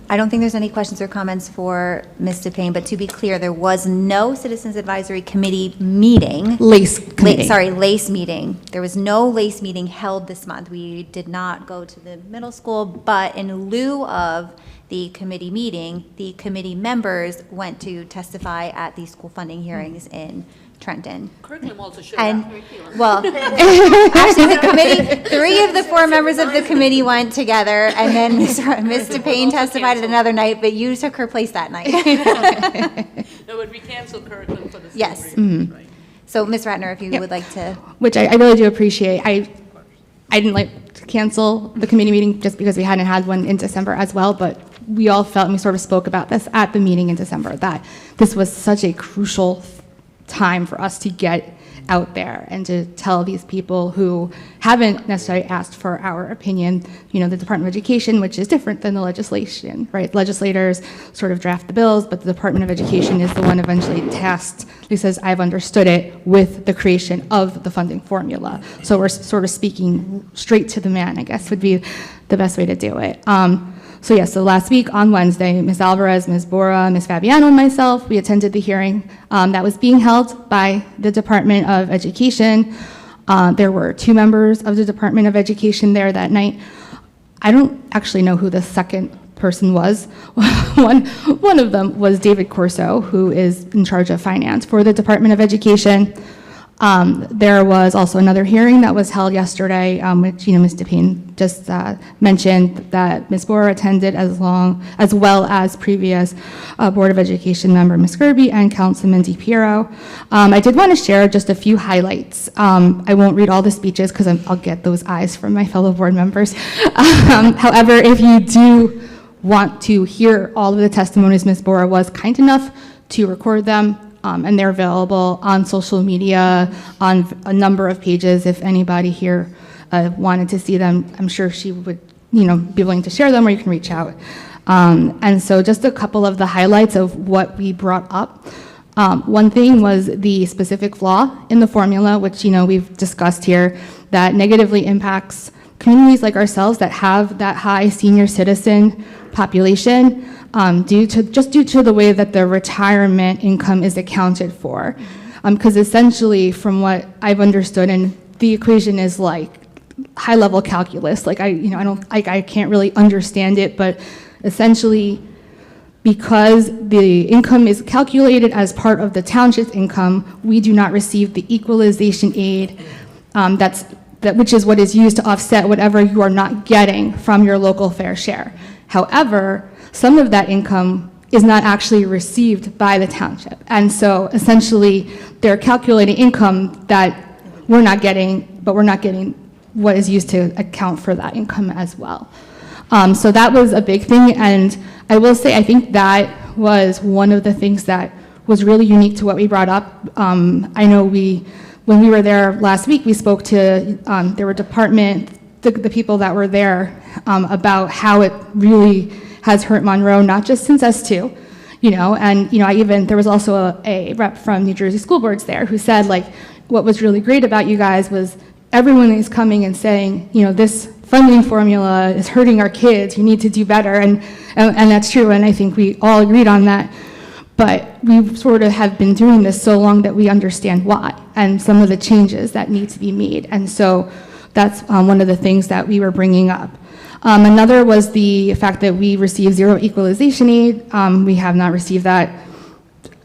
I don't think there's any questions or comments for Ms. DePayne, but to be clear, there was no Citizens Advisory Committee meeting. LACE committee. LACE meeting. There was no LACE meeting held this month. We did not go to the middle school, but in lieu of the committee meeting, the committee members went to testify at the school funding hearings in Trenton. Curriculum also showed And, up. well, actually, the committee, 3 of the 4 members of the committee went together, and then Ms. DePayne testified at another night, but you took her place that night. No, but we canceled curriculum for the same Yes. reason, right? So, Ms. Ratner, if you would like to. which I really do appreciate. I didn't like to cancel the committee meeting just because we hadn't had one in December as well, but we all felt, and we sort of spoke about this at the meeting in December, that this was such a crucial time for us to get out there and to tell these people who haven't necessarily asked for our opinion, the Department of Education, which is different than the legislation, right? Legislators sort of draft the bills, but the Department of Education is the one eventually tasked, who says, I've understood it, with the creation of the funding formula. So we're sort of speaking straight to the man, I guess, would be the best way to do it. So last week on Wednesday, Ms. Alvarez, Ms. Bora, Ms. Fabiano, and myself, we attended the hearing that was being held by the Department of Education. There were 2 members of the Department of Education there that night. I don't actually know who the second person was. One of them was David Corso, who is in charge of finance for the Department of Education. There was also another hearing that was held yesterday, which, Ms. DePayne just mentioned that Ms. Borer attended, as well as previous Board of Education member Ms. Kirby and Councilman DiPiero. I did want to share just a few highlights. I won't read all the speeches because I'll get those eyes from my fellow board members. However, if you do want to hear all of the testimonies, Ms. Borer was kind enough to record them. And they're available on social media, on a number of pages. If anybody here wanted to see them, I'm sure she would, be willing to share them, or you can reach out. And so just a couple of the highlights of what we brought up. One thing was the specific flaw in the formula, which, we've discussed here, that negatively impacts communities like ourselves that have that high senior citizen population. Due to the way that the retirement income is accounted for. Because essentially, from what I've understood, and the equation is like high-level calculus, like I can't really understand it, but essentially, because the income is calculated as part of the township's income, we do not receive the equalization aid, which is what is used to offset whatever you are not getting from your local fair share. However, some of that income is not actually received by the township. And so essentially, they're calculating income that we're not getting, but we're not getting what is used to account for that income as well. So that was a big thing. And I will say, I think that was one of the things that was really unique to what we brought up. I know when we were there last week, we spoke to, there were the people that were there about how it really has hurt Monroe, not just since S2, and there was also a rep from New Jersey School Boards there who said, like, what was really great about you guys was everyone is coming and saying, this funding formula is hurting our kids, you need to do better, and that's true, and I think we all agreed on that. But we sort of have been doing this so long that we understand why, and some of the changes that need to be made, and so that's one of the things that we were bringing up. Another was the fact that we received zero equalization aid. We have not received that.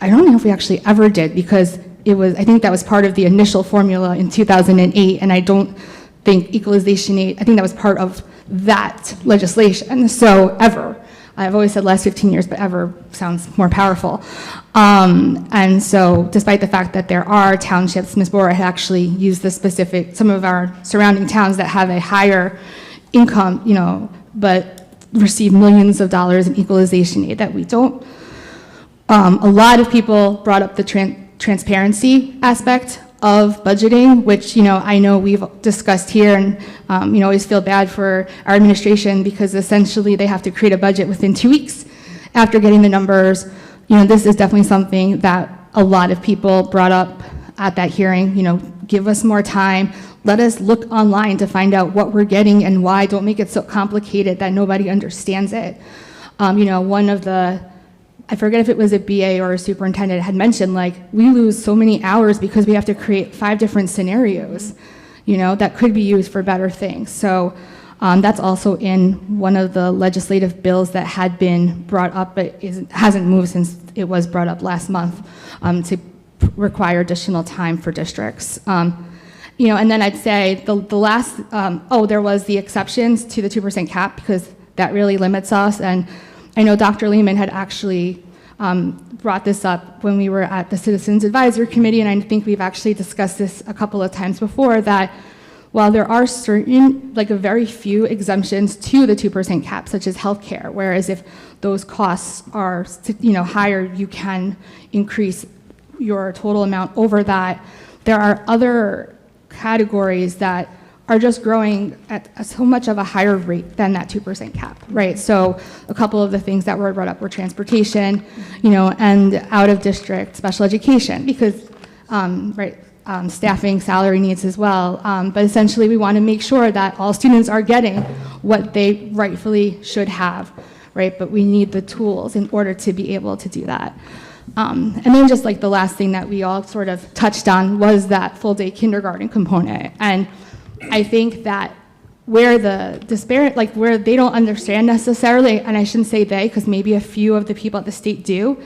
I don't know if we actually ever did, because I think that was part of the initial formula in 2008, and I don't think equalization aid, I think that was part of that legislation, so ever. I've always said last 15 years, but ever sounds more powerful. And so despite the fact that there are townships, Ms. Borer had actually used some of our surrounding towns that have a higher income, but receive millions of dollars in equalization aid that we don't. A lot of people brought up the transparency aspect of budgeting, which, I know we've discussed here, and, always feel bad for our administration because essentially they have to create a budget within 2 weeks after getting the numbers. This is definitely something that a lot of people brought up at that hearing, give us more time. Let us look online to find out what we're getting and why. Don't make it so complicated that nobody understands it. One of I forget if it was a BA or a superintendent, had mentioned, like, we lose so many hours because we have to create 5 different scenarios, that could be used for better things. So that's also in one of the legislative bills that had been brought up, but hasn't moved since it was brought up last month, to require additional time for districts. And then I'd say the last, there was the exceptions to the 2% cap, because that really limits us. And I know Dr. Lehman had actually brought this up when we were at the Citizens Advisory Committee, and I think we've actually discussed this a couple of times before, that while there are certain, like a very few exemptions to the 2% cap, such as healthcare, whereas if those costs are, higher, you can increase your total amount over that. There are other categories that are just growing at so much of a higher rate than that 2% cap, right? So a couple of the things that were brought up were transportation, and out-of-district special education, because, staffing, salary needs as well. But essentially, we want to make sure that all students are getting what they rightfully should have, right? But we need the tools in order to be able to do that. And then just like the last thing that we all sort of touched on was that full-day kindergarten component. And I think that where the disparate, like where they don't understand necessarily, and I shouldn't say they, because maybe a few of the people at the state do,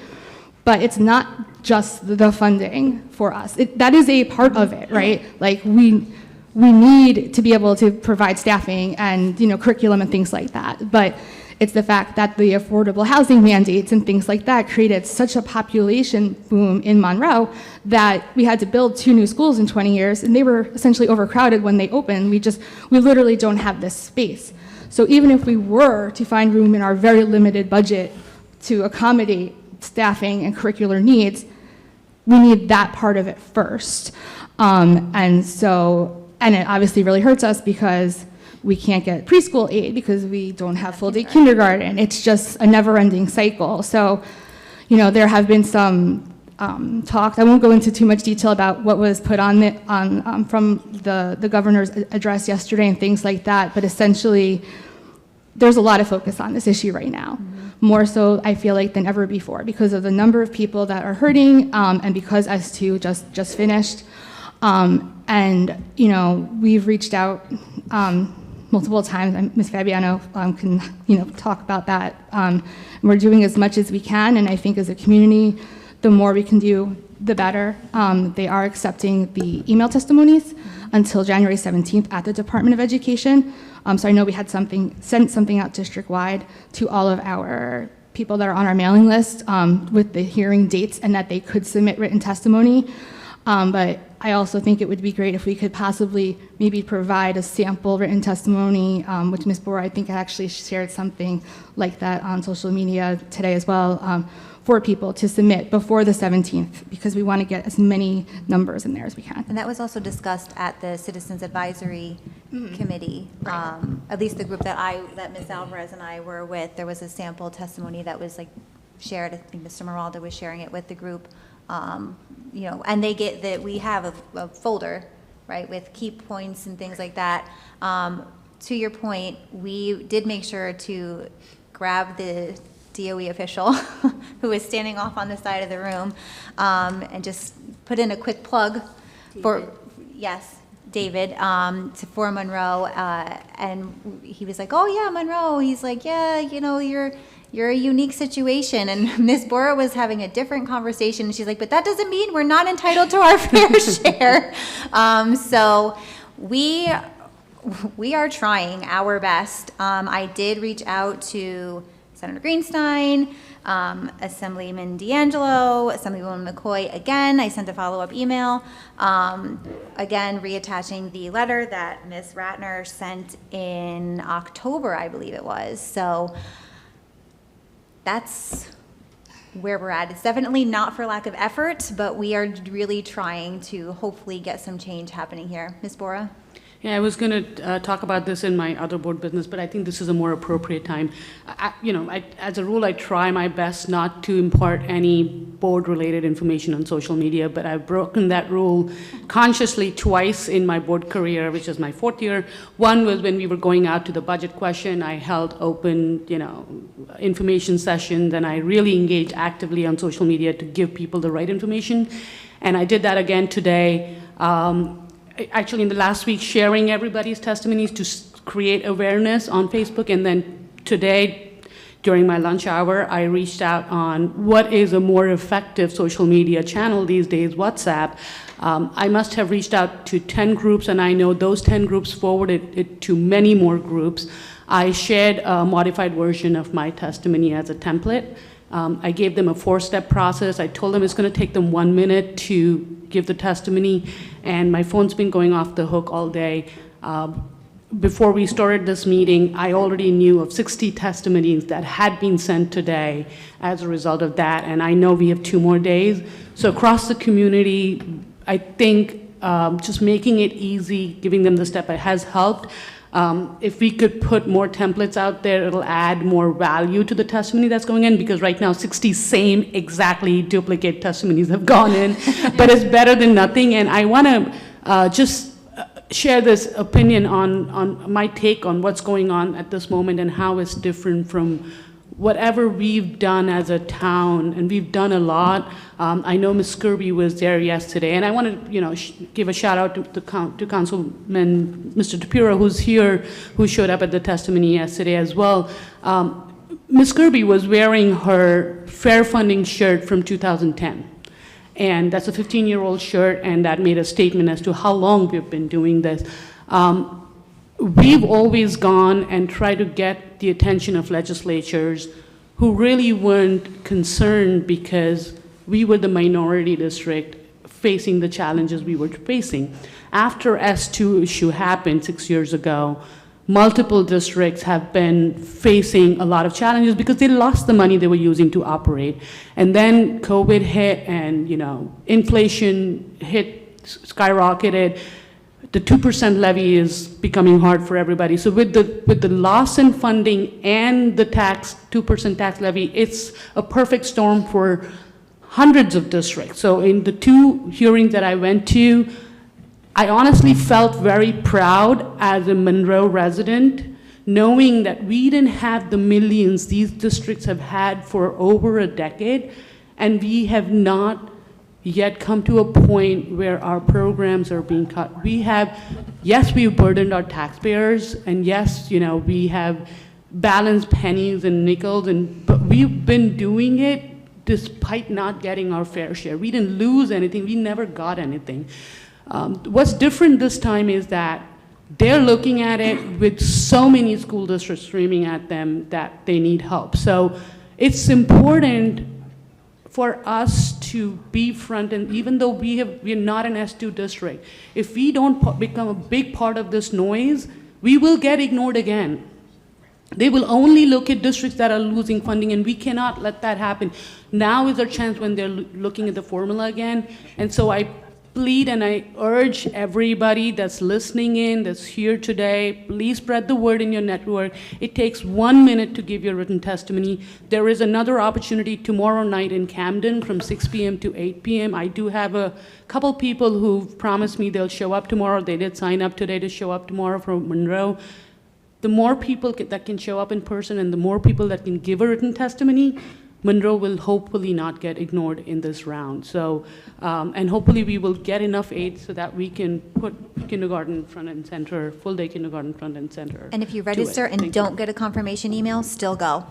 but it's not just the funding for us. That is a part of it, right? Like we need to be able to provide staffing and, curriculum and things like that. But it's the fact that the affordable housing mandates and things like that created such a population boom in Monroe that we had to build 2 new schools in 20 years, and they were essentially overcrowded when they opened. We literally don't have this space. So even if we were to find room in our very limited budget to accommodate staffing and curricular needs, we need that part of it first. And it obviously really hurts us because we can't get preschool aid because we don't have full-day kindergarten. It's just a never-ending cycle. So, there have been some talk. I won't go into too much detail about what was put on from the governor's address yesterday and things like that, but essentially, there's a lot of focus on this issue right now. More so, I feel like, than ever before because of the number of people that are hurting and because S2 just finished. We've reached out multiple times, and Ms. Fabiano can, talk about that. We're doing as much as we can, and I think as a community, the more we can do, the better. They are accepting the email testimonies until January 17th at the Department of Education. So I know we had sent something out district-wide to all of our people that are on our mailing list with the hearing dates and that they could submit written testimony. But I also think it would be great if we could possibly maybe provide a sample written testimony, which Ms. Bora, I think, actually shared something like that on social media today as well, for people to submit before the 17th, because we want to get as many numbers in there as we can. And that was also discussed at the Citizens Advisory Committee. At least the group that Ms. Alvarez and I were with, there was a sample testimony that was shared. I think Mr. Maraldo was sharing it with the group. And they get that we have a folder, right, with key points and things like that. To your point, we did make sure to grab the DOE official who is standing off on the side of the room and just put in a quick plug for, yes, David, for Monroe. And he was like, oh, yeah, Monroe. He's like, yeah, you're a unique situation. And Ms. Bora was having a different conversation. And she's like, but that doesn't mean we're not entitled to our fair share. So we are trying our best. I did reach out to Senator Greenstein, Assemblyman D'Angelo, Assemblywoman McCoy again. I sent a follow-up email, again, reattaching the letter that Ms. Ratner sent in October, I believe it was. So that's where we're at. It's definitely not for lack of effort, but we are really trying to hopefully get some change happening here. Ms. Bora? Yeah, I was going to talk about this in my other board business, but I think this is a more appropriate time. As a rule, I try my best not to impart any board-related information on social media, but I've broken that rule consciously twice in my board career, which is my 4th year. One was when we were going out to the budget question. I held open, information sessions, and I really engaged actively on social media to give people the right information. And I did that again today. Actually, in the last week, sharing everybody's testimonies to create awareness on Facebook. And then today, during my lunch hour, I reached out on what is a more effective social media channel these days, WhatsApp. I must have reached out to 10 groups, and I know those 10 groups forwarded it to many more groups. I shared a modified version of my testimony as a template. I gave them a 4-step process. I told them it's going to take them 1 minute to give the testimony, and my phone's been going off the hook all day. Before we started this meeting, I already knew of 60 testimonies that had been sent today as a result of that, and I know we have 2 more days. So across the community, I think just making it easy, giving them the step, it has helped. If we could put more templates out there, it'll add more value to the testimony that's going in, because right now 60 same exactly duplicate testimonies have gone in, but it's better than nothing. And I want to just share this opinion on my take on what's going on at this moment and how it's different from whatever we've done as a town, and we've done a lot. I know Ms. Kirby was there yesterday, and I want to, give a shout out to Councilman Mr. DePiero, who's here, who showed up at the testimony yesterday as well. Ms. Kirby was wearing her fair funding shirt from 2010. And that's a 15-year-old shirt, and that made a statement as to how long we've been doing this. We've always gone and tried to get the attention of legislatures who really weren't concerned because we were the minority district facing the challenges we were facing. After S2 issue happened 6 years ago, multiple districts have been facing a lot of challenges because they lost the money they were using to operate. And then COVID hit and, inflation hit, skyrocketed. The 2% levy is becoming hard for everybody. So with the loss in funding and the 2% tax levy, it's a perfect storm for hundreds of districts. So in the 2 hearings that I went to, I honestly felt very proud as a Monroe resident, knowing that we didn't have the millions these districts have had for over a decade, and we have not yet come to a point where our programs are being cut. Yes, we've burdened our taxpayers, and yes, we have balanced pennies and nickels, but we've been doing it despite not getting our fair share. We didn't lose anything, we never got anything. What's different this time is that they're looking at it with so many school districts screaming at them that they need help. So it's important for us to be front, and even though we're not an S2 district, if we don't become a big part of this noise, we will get ignored again. They will only look at districts that are losing funding, and we cannot let that happen. Now is our chance when they're looking at the formula again, and so I plead and I urge everybody that's listening in, that's here today, please spread the word in your network. It takes 1 minute to give your written testimony. There is another opportunity tomorrow night in Camden from 6 p.m. to 8 p.m. I do have a couple people who've promised me they'll show up tomorrow. They did sign up today to show up tomorrow from Monroe. The more people that can show up in person and the more people that can give a written testimony, Monroe will hopefully not get ignored in this round. So, and hopefully we will get enough aid so that we can put kindergarten front and center, full day kindergarten front and center. And if you to it. register and Thank don't you. get a confirmation email, still go.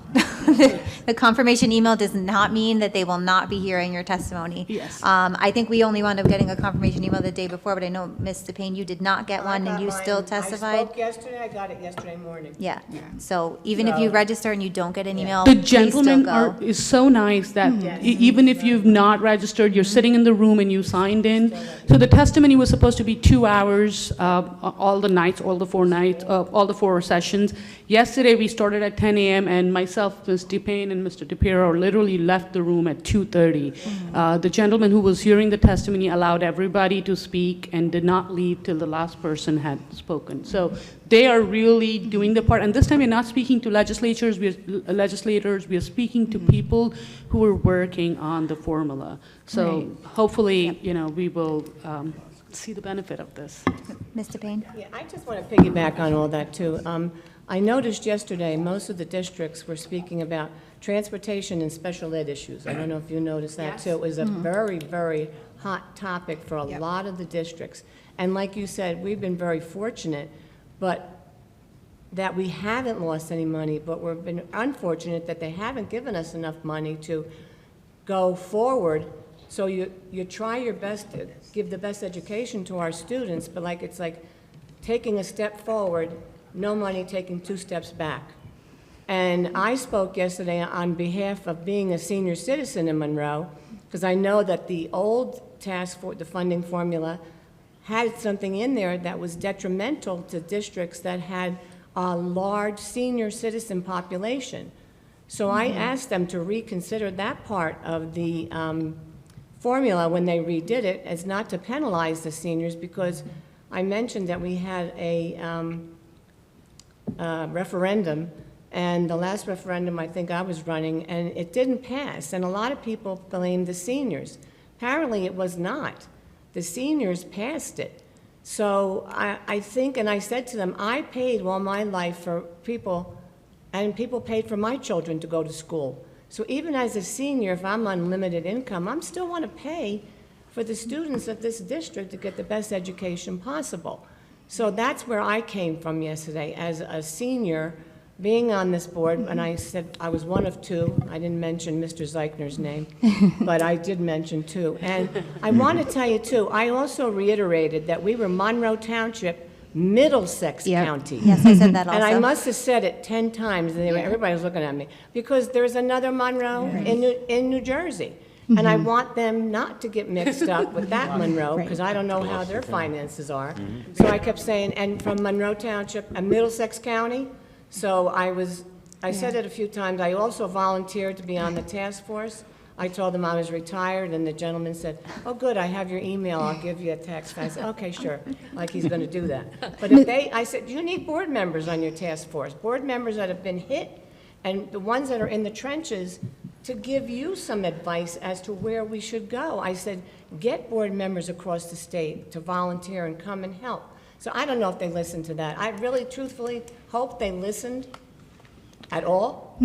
The confirmation email does not mean that they will not be hearing your testimony. Yes. I think we only wound up getting a confirmation email the day before, but I know, Ms. DePayne, you did not get one, and you still testified. I spoke yesterday, I got it yesterday morning. Yeah, so even if you register and you don't get an email, The please still gentleman go. is so nice that even if you've not registered, you're sitting in the room and you signed in. So the testimony was supposed to be 2 hours, all the nights, all the 4 nights, all the 4 sessions. Yesterday, we started at 10 a.m. and myself, Ms. DePayne, and Mr. DePiero literally left the room at 2:30. The gentleman who was hearing the testimony allowed everybody to speak and did not leave till the last person had spoken. So they are really doing the part. And this time, we're not speaking to legislators. We are speaking to people who are working on the formula. So hopefully, we will see the benefit of this. Ms. DePayne? Yeah, I just want to piggyback on all that, too. I noticed yesterday, most of the districts were speaking about transportation and special ed issues. I don't know if you noticed that, too. It was a very, very hot topic for a lot of the districts. And like you said, we've been very fortunate, but that we haven't lost any money, but we've been unfortunate that they haven't given us enough money to go forward. So you try your best to give the best education to our students, but it's like taking a step forward, no money, taking 2 steps back. And I spoke yesterday on behalf of being a senior citizen in Monroe, because I know that the old task for the funding formula had something in there that was detrimental to districts that had a large senior citizen population. So I asked them to reconsider that part of the formula when they redid it, as not to penalize the seniors, because I mentioned that we had a referendum, and the last referendum I think I was running, and it didn't pass, and a lot of people blamed the seniors. Apparently it was not. The seniors passed it. So I think, and I said to them, I paid all my life for people and people paid for my children to go to school. So even as a senior, if I'm on limited income, I'm still want to pay for the students of this district to get the best education possible. So that's where I came from yesterday as a senior, being on this board, and I said I was one of two. I didn't mention Mr. Zeichner's name, but I did mention two. And I want to tell you, too, I also reiterated that we were Monroe Township, Middlesex County. Yes, I said that also. And I must have said it 10 times, and everybody was looking at me, because there's another Monroe in New Jersey. And I want them not to get mixed up with that Monroe, because I don't know how their finances are. So I kept saying, and from Monroe Township and Middlesex County. So I said it a few times. I also volunteered to be on the task force. I told them I was retired, and the gentleman said, "Oh, good, I have your email. I'll give you a text." I said, "Okay, sure," like he's going to do that. But I said, you need board members on your task force, board members that have been hit, and the ones that are in the trenches, to give you some advice as to where we should go. I said, get board members across the state to volunteer and come and help. So I don't know if they listened to that. I really, truthfully, hope they listened at all.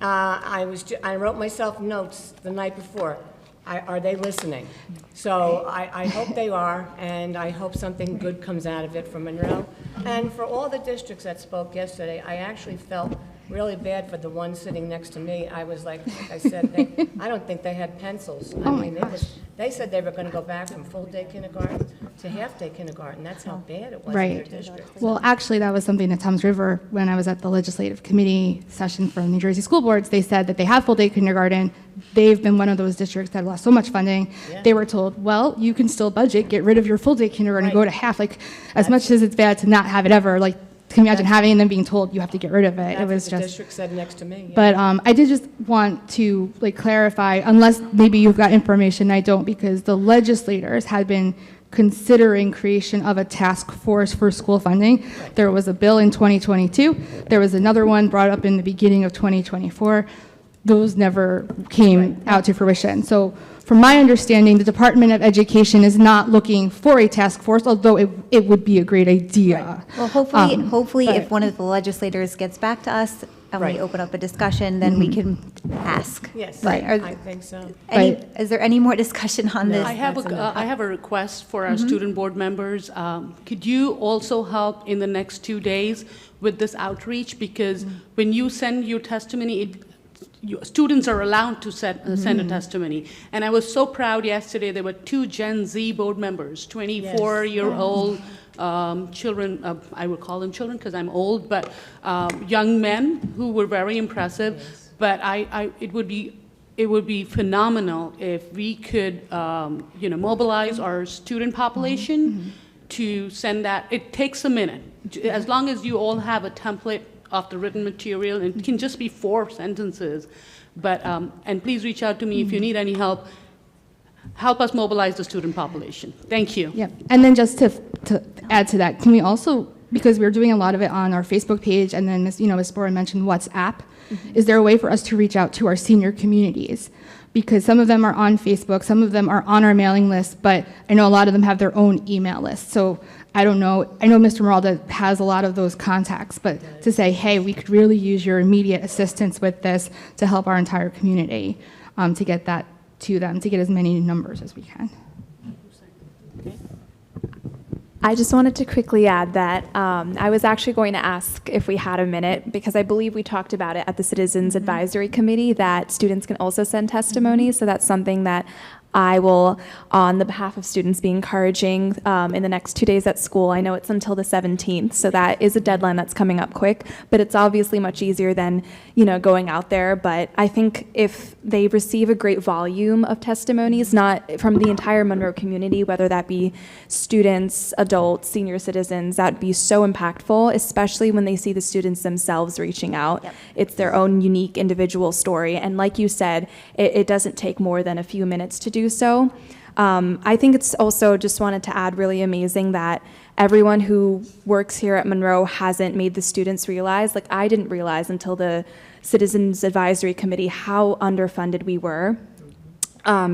I wrote myself notes the night before. Are they listening? So I hope they are, and I hope something good comes out of it for Monroe. And for all the districts that spoke yesterday, I actually felt really bad for the one sitting next to me. I was like I said, I don't think they had pencils. I mean, they said they were going to go back from full-day kindergarten to half-day kindergarten. That's how bad it was in their district. Well, actually, that was something at Toms River when I was at the legislative committee session for New Jersey school boards. They said that they have full-day kindergarten. They've been one of those districts that lost so much funding. Yeah. They were told, well, you can still budget, get rid of your full-day kindergarten and go to half. Like, as much as it's bad to not have it ever, like, can you imagine having and then being told you have to get rid of it? That's It was what the just. district said next to me. Yeah. But I did just want to clarify, unless maybe you've got information I don't, because the legislators had been considering creation of a task force for school funding. There was a bill in 2022. There was another one brought up in the beginning of 2024. Those never came out to fruition. So from my understanding, the Department of Education is not looking for a task force, although it would be a great idea. Well, hopefully, but- if one of the legislators gets back to us and we Right. open up a discussion, then we can ask. Yes, Right. I think so. Is there any more discussion on this? I have a request for our student board members. Could you also help in the next 2 days with this outreach? Because when you send your testimony, students are allowed to send a testimony. And I was so proud yesterday, there were 2 Gen Z board members, 24-year-old children, I would call them children because I'm old, but young men who were very impressive. Yes. But it would be phenomenal if we could, mobilize our student population to send that. It takes a minute. As long as you all have a template of the written material, and it can just be 4 sentences. But, and please reach out to me if you need any help. Help us mobilize the student population. Thank you. Yeah, and then just to add to that, can we also, because we're doing a lot of it on our Facebook page, and then Ms. Bora mentioned WhatsApp, is there a way for us to reach out to our senior communities? Because some of them are on Facebook, some of them are on our mailing list, but I know a lot of them have their own email list. So I don't know, I know Mr. Meralda has a lot of those contacts, but to say, hey, we could really use your immediate assistance with this to help our entire community, to get that to them, to get as many numbers as we can. I just wanted to quickly add that I was actually going to ask if we had a minute, because I believe we talked about it at the Citizens Advisory Committee, that students can also send testimonies. So that's something that I will, on the behalf of students, be encouraging in the next 2 days at school. I know it's until the 17th, so that is a deadline that's coming up quick, but it's obviously much easier than, going out there. But I think if they receive a great volume of testimonies, not from the entire Monroe community, whether that be students, adults, senior citizens, that would be so impactful, especially when they see the students themselves reaching out. Yep. It's their own unique individual story. And like you said, it doesn't take more than a few minutes to do so. I think it's also, just wanted to add, really amazing that everyone who works here at Monroe hasn't made the students realize, like I didn't realize until the Citizens Advisory Committee, how underfunded we were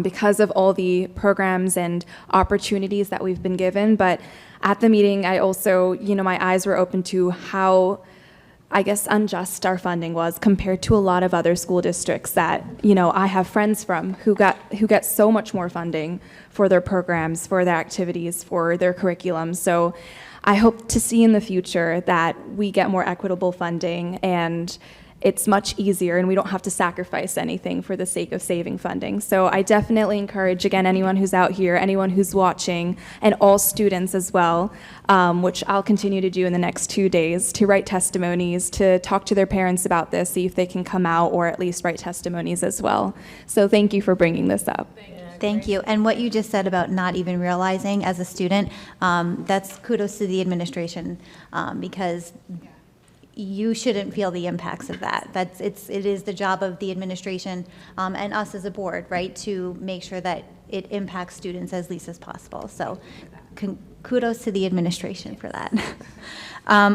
because of all the programs and opportunities that we've been given. But at the meeting, I also, my eyes were open to how I guess, unjust our funding was compared to a lot of other school districts that, I have friends from who get so much more funding for their programs, for their activities, for their curriculum. So I hope to see in the future that we get more equitable funding and it's much easier and we don't have to sacrifice anything for the sake of saving funding. So I definitely encourage, again, anyone who's out here, anyone who's watching, and all students as well, which I'll continue to do in the next 2 days, to write testimonies, to talk to their parents about this, see if they can come out or at least write testimonies as well. So thank you for bringing this up. Thank you. And what you just said about not even realizing as a student, that's kudos to the administration, because you shouldn't feel the impacts of that. It is the job of the administration and us as a board, right, to make sure that it impacts students as least as possible. So kudos to the administration for that.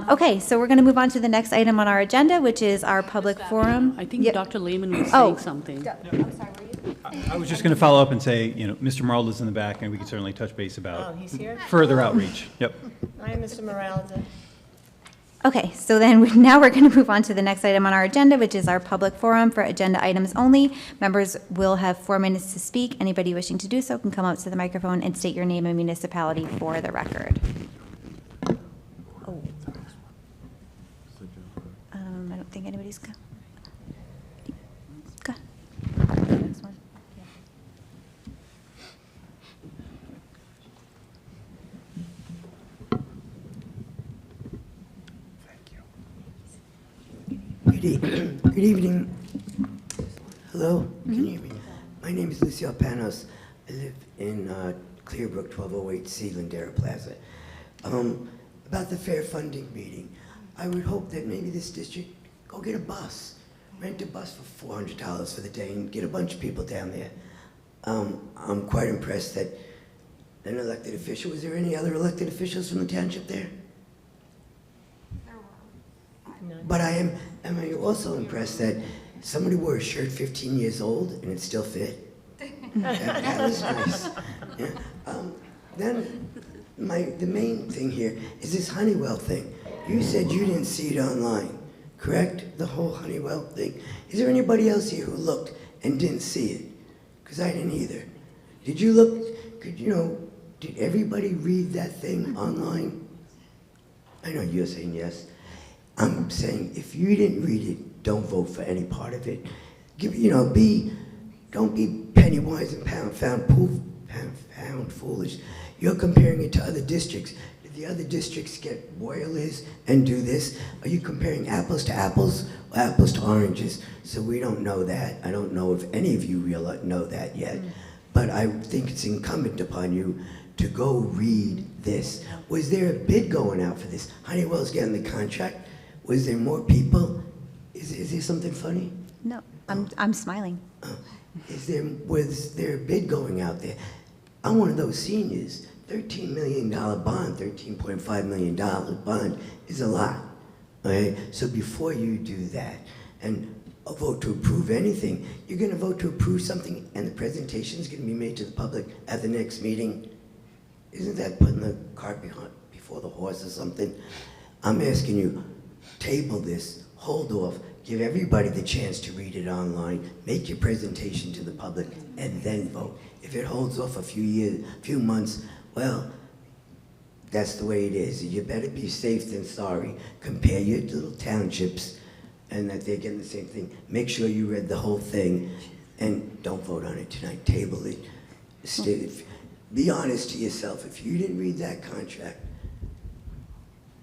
Okay, so we're going to move on to the next item on our agenda, which is our public forum. I think Yep. Dr. Lehman was saying something. I'm sorry, were you? I was just going to follow up and say, Mr. Marl's in the back, and we could certainly touch base about Oh, he's here? further outreach. Yep. Hi, Mr. Moralda. Okay, so then now we're going to move on to the next item on our agenda, which is our public forum for agenda items only. Members will have 4 minutes to speak. Anybody wishing to do so can come up to the microphone and state your name and municipality for the record. Oh. I don't think anybody's go. Go. Next one. Good evening. Hello, can you hear me? My name is Lucio Panos. I live in Clearbrook, 1208 Sealandera Plaza. About the fair funding meeting, I would hope that maybe this district go get a bus, rent a bus for $400 for the day and get a bunch of people down there. I'm quite impressed that an elected official, was there any other elected officials from the township there? But am I also impressed that somebody wore a shirt 15 years old and it still fit? That was nice. Yeah. Then the main thing here is this Honeywell thing. You said you didn't see it online, correct? The whole Honeywell thing. Is there anybody else here who looked and didn't see it? Because I didn't either. Did you look? Did everybody read that thing online? I know you're saying yes. I'm saying if you didn't read it, don't vote for any part of it. Don't be penny wise and pound foolish. You're comparing it to other districts. Did the other districts get boilers and do this? Are you comparing apples to apples or apples to oranges? So we don't know that. I don't know if any of you know that yet. But I think it's incumbent upon you to go read this. Was there a bid going out for this? Honeywell's getting the contract. Was there more people? Is there something funny? No, I'm smiling. Was there a bid going out there? I'm one of those seniors. $13 million bond, $13.5 million bond is a lot. Okay? So before you do that and vote to approve anything, you're going to vote to approve something and the presentation is going to be made to the public at the next meeting. Isn't that putting the cart before the horse or something? I'm asking you, table this, hold off, give everybody the chance to read it online, make your presentation to the public, and then vote. If it holds off a few months, well, that's the way it is. You better be safe than sorry. Compare your little townships and that they're getting the same thing. Make sure you read the whole thing and don't vote on it tonight. Table it. Be honest to yourself. If you didn't read that contract,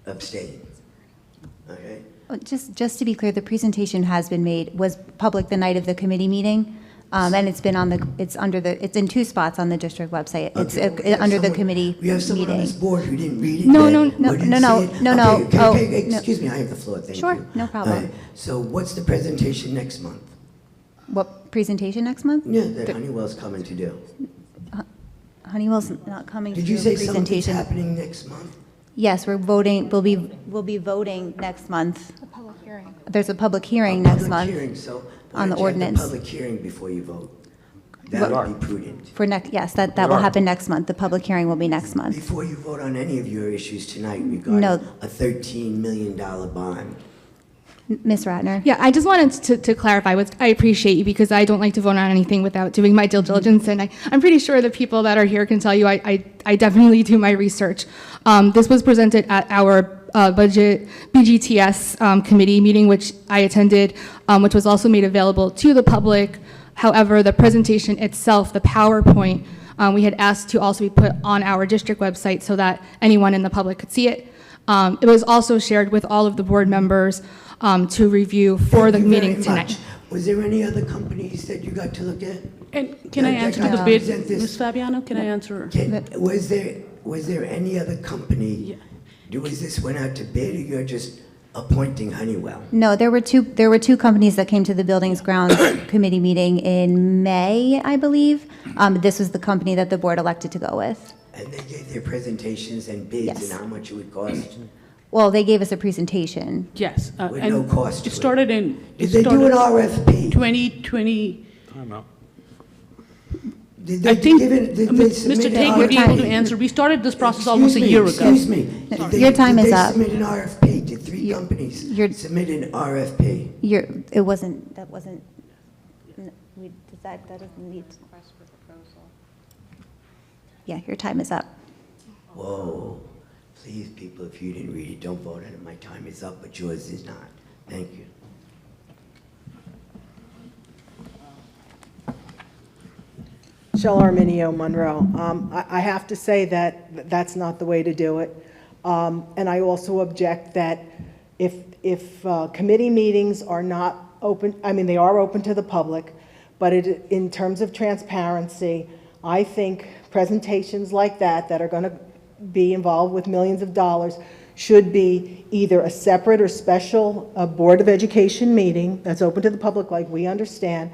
abstain. Okay? Well, just to be clear, the presentation has been made, was public the night of the committee meeting, and it's been it's in 2 spots on the district website. It's under the committee meeting. We have someone on this board who didn't read it. No. Excuse me, I have the floor. Thank you. Sure, no problem. All right, so what's the presentation next month? What presentation next month? Yeah, that Honeywell's coming to do. Honeywell's not coming to Did do you a say something's presentation. happening next month? Yes, we'll be voting next month. There's a public hearing next month on the ordinance. Public hearing before you vote. That would be prudent. Yes, that will happen next month. The public hearing will be next month. Before you vote on any of your issues tonight regarding a $13 million bond. Ms. Ratner? Yeah, I just wanted to clarify, I appreciate you because I don't like to vote on anything without doing my due diligence, and I'm pretty sure the people that are here can tell you I definitely do my research. This was presented at our budget BGTS committee meeting, which I attended, which was also made available to the public. However, the presentation itself, the PowerPoint, we had asked to also be put on our district website so that anyone in the public could see it. It was also shared with all of the board members to review for the Thank you meeting very tonight. much. Was there any other companies that you got to look at? And can I answer to the That bid, represent this? Ms. Fabiano? Can I answer? Was there any other company? Was this went out to bid, or you're just appointing Honeywell? No, there were two companies that came to the Buildings Grounds Committee meeting in May, I believe. This was the company that the board elected to go with. And they gave their presentations and bids Yes. and how much it would cost? Well, they gave us a presentation. Yes. With and no cost to It it. started in. Did they do an RFP? 2020. Time out. Did they I think give it- did they submit Mr. an Tate would be able to RFP? answer. We started this process almost a year ago. Excuse me. Your time is up. Did they submit an RFP? Did three companies you're- submit an RFP? That wasn't, that doesn't need. Yeah, your time is up. Whoa. Please, people, if you didn't read it, don't vote on it. My time is up, but yours is not. Thank you. Shell Arminio, Monroe. I have to say that that's not the way to do it. And I also object that if committee meetings are not open, I mean, they are open to the public, but in terms of transparency, I think presentations like that are going to be involved with millions of dollars should be either a separate or special Board of Education meeting that's open to the public like we understand,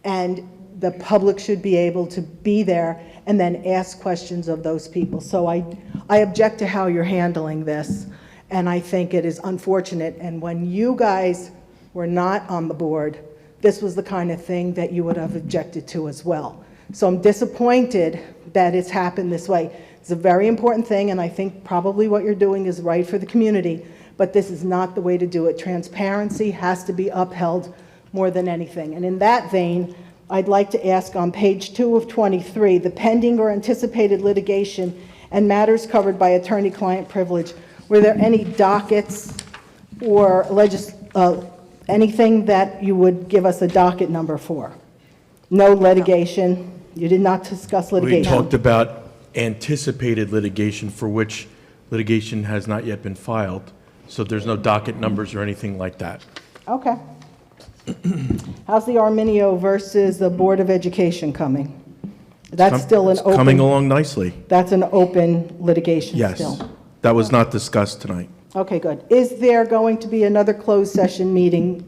and the public should be able to be there and then ask questions of those people. So I object to how you're handling this, and I think it is unfortunate. And when you guys were not on the board, this was the kind of thing that you would have objected to as well. So I'm disappointed that it's happened this way. It's a very important thing, and I think probably what you're doing is right for the community, but this is not the way to do it. Transparency has to be upheld more than anything. And in that vein, I'd like to ask on page 2 of 23, the pending or anticipated litigation and matters covered by attorney-client privilege, were there any dockets or anything that you would give us a docket number for? No litigation? You did not discuss litigation? We talked about anticipated litigation for which litigation has not yet been filed, so there's no docket numbers or anything like that. Okay. How's the Arminio versus the Board of Education coming? That's still an It's coming open, along nicely. that's an open litigation still? Yes. That was not discussed tonight. Okay, good. Is there going to be another closed session meeting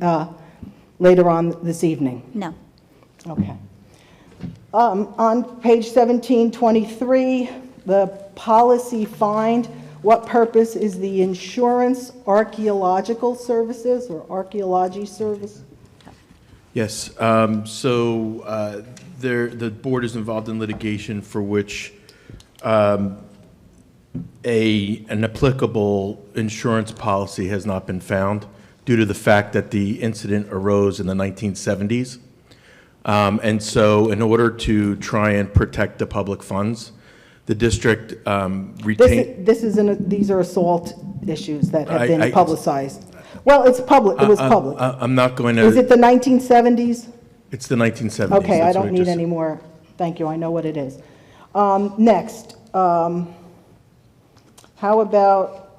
later on this evening? No. Okay. On page 1723, the policy find, what purpose is the insurance archaeological services or archaeology service? Yes, so the board is involved in litigation for which an applicable insurance policy has not been found due to the fact that the incident arose in the 1970s. And so in order to try and protect the public funds, the district retained... These are assault issues that have been publicized. Well, it's public, it was public. I'm not going to... Is it the 1970s? It's the 1970s. Okay, I that's what don't need just any more. Thank you, I know what it is. Next, how about,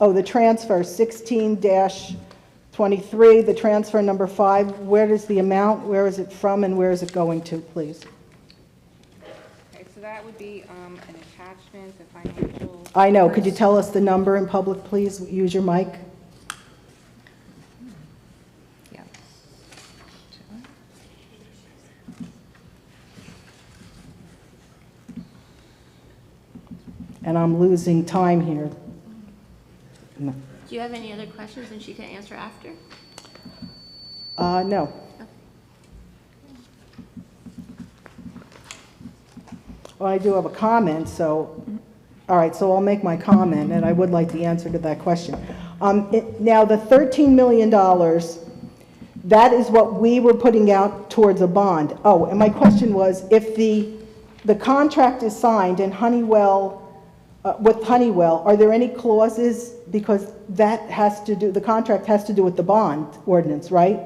the transfer, 16-23, the transfer number 5, where is the amount, where is it from, and where is it going to, please? Okay, so that would be an attachment, the financial. I know, could you tell us the number in public, please? Use your mic. Yeah. And I'm losing time here. No. Do you have any other questions and she can answer after? No. Well, I do have a comment, so, all right, so I'll make my comment, and I would like the answer to that question. Now, the $13 million, that is what we were putting out towards a bond. Oh, and my question was, if the contract is signed and Honeywell, with Honeywell, are there any clauses, because that has to do, the contract has to do with the bond ordinance, right?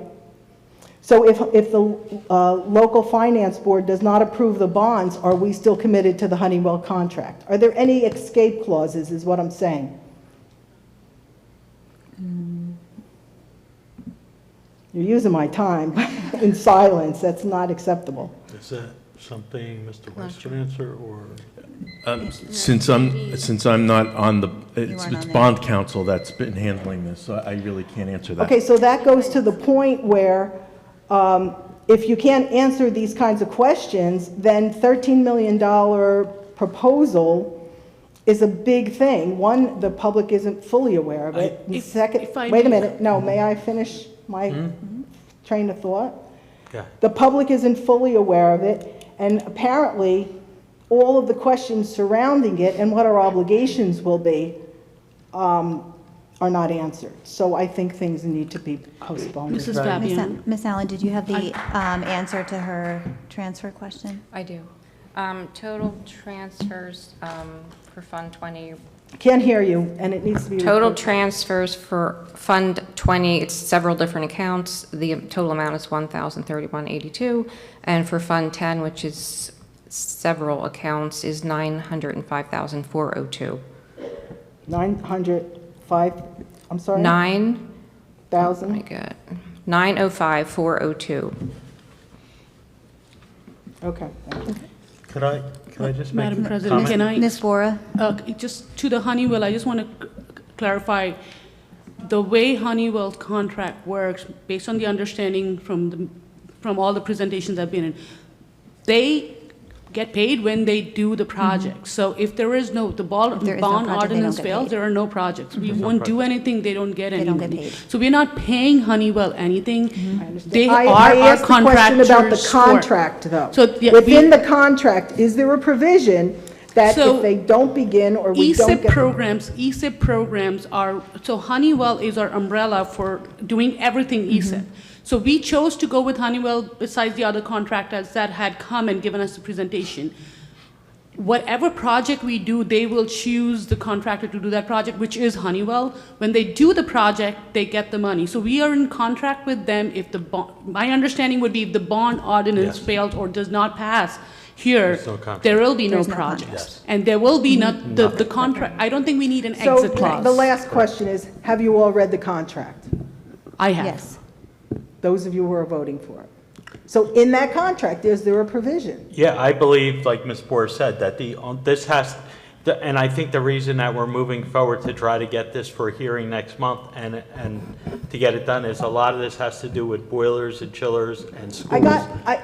So if the local finance board does not approve the bonds, are we still committed to the Honeywell contract? Are there any escape clauses, is what I'm saying? You're using my time in silence. That's not acceptable. Is that something Mr. Weiss can answer, or? Since I'm not on the, it's bond counsel that's been handling this, so I really can't answer that. Okay, so that goes to the point where if you can't answer these kinds of questions, then $13 million proposal is a big thing. One, the public isn't fully aware of it. And second, wait a minute, no, may I finish my train of thought? Yeah. The public isn't fully aware of it, and apparently all of the questions surrounding it and what our obligations will be are not answered. So I think things need to be postponed. Mrs. Fabian. Miss Allen, did you have the answer to her transfer question? I do. Total transfers for Fund 20. Can't hear you, and it needs to be Total recorded. transfers for Fund 20, it's several different accounts. The total amount is $1,031.82. And for Fund 10, which is several accounts, is $905,402. 905, I'm sorry? 9,000. Oh my God. 905,402. Okay. Could I just make Madam a President, comment? can I? Ms. Bora? Just to the Honeywell, I just want to clarify, the way Honeywell's contract works, based on the understanding from all the presentations I've been in, they get paid when they do the project. So if there is no, the bond project, they don't ordinance get fails, paid. there are no projects. We won't do anything, they don't get any They don't get money. paid. So we're not paying Honeywell anything. They I are our asked the question about the contractors for- contract, though. So, yeah, Within the contract, is there a provision that So, if they don't begin or we don't ESIP get... programs are, so Honeywell is our umbrella for doing everything ESIP. So we chose to go with Honeywell besides the other contractors that had come and given us the presentation. Whatever project we do, they will choose the contractor to do that project, which is Honeywell. When they do the project, they get the money. So we are in contract with them if the bond, my understanding would be if the bond ordinance Yes. fails or does not pass here, There's no contract. there will be no There's no projects. Yes. And there will be not, the contract, I don't think we need an So exit clause. the last question is, have you all read the contract? I have. Yes. Those of you who are voting for it. So in that contract, is there a provision? Yeah, I believe, like Ms. Boer said, that this has, and I think the reason that we're moving forward to try to get this for a hearing next month and to get it done is a lot of this has to do with boilers and chillers and schools.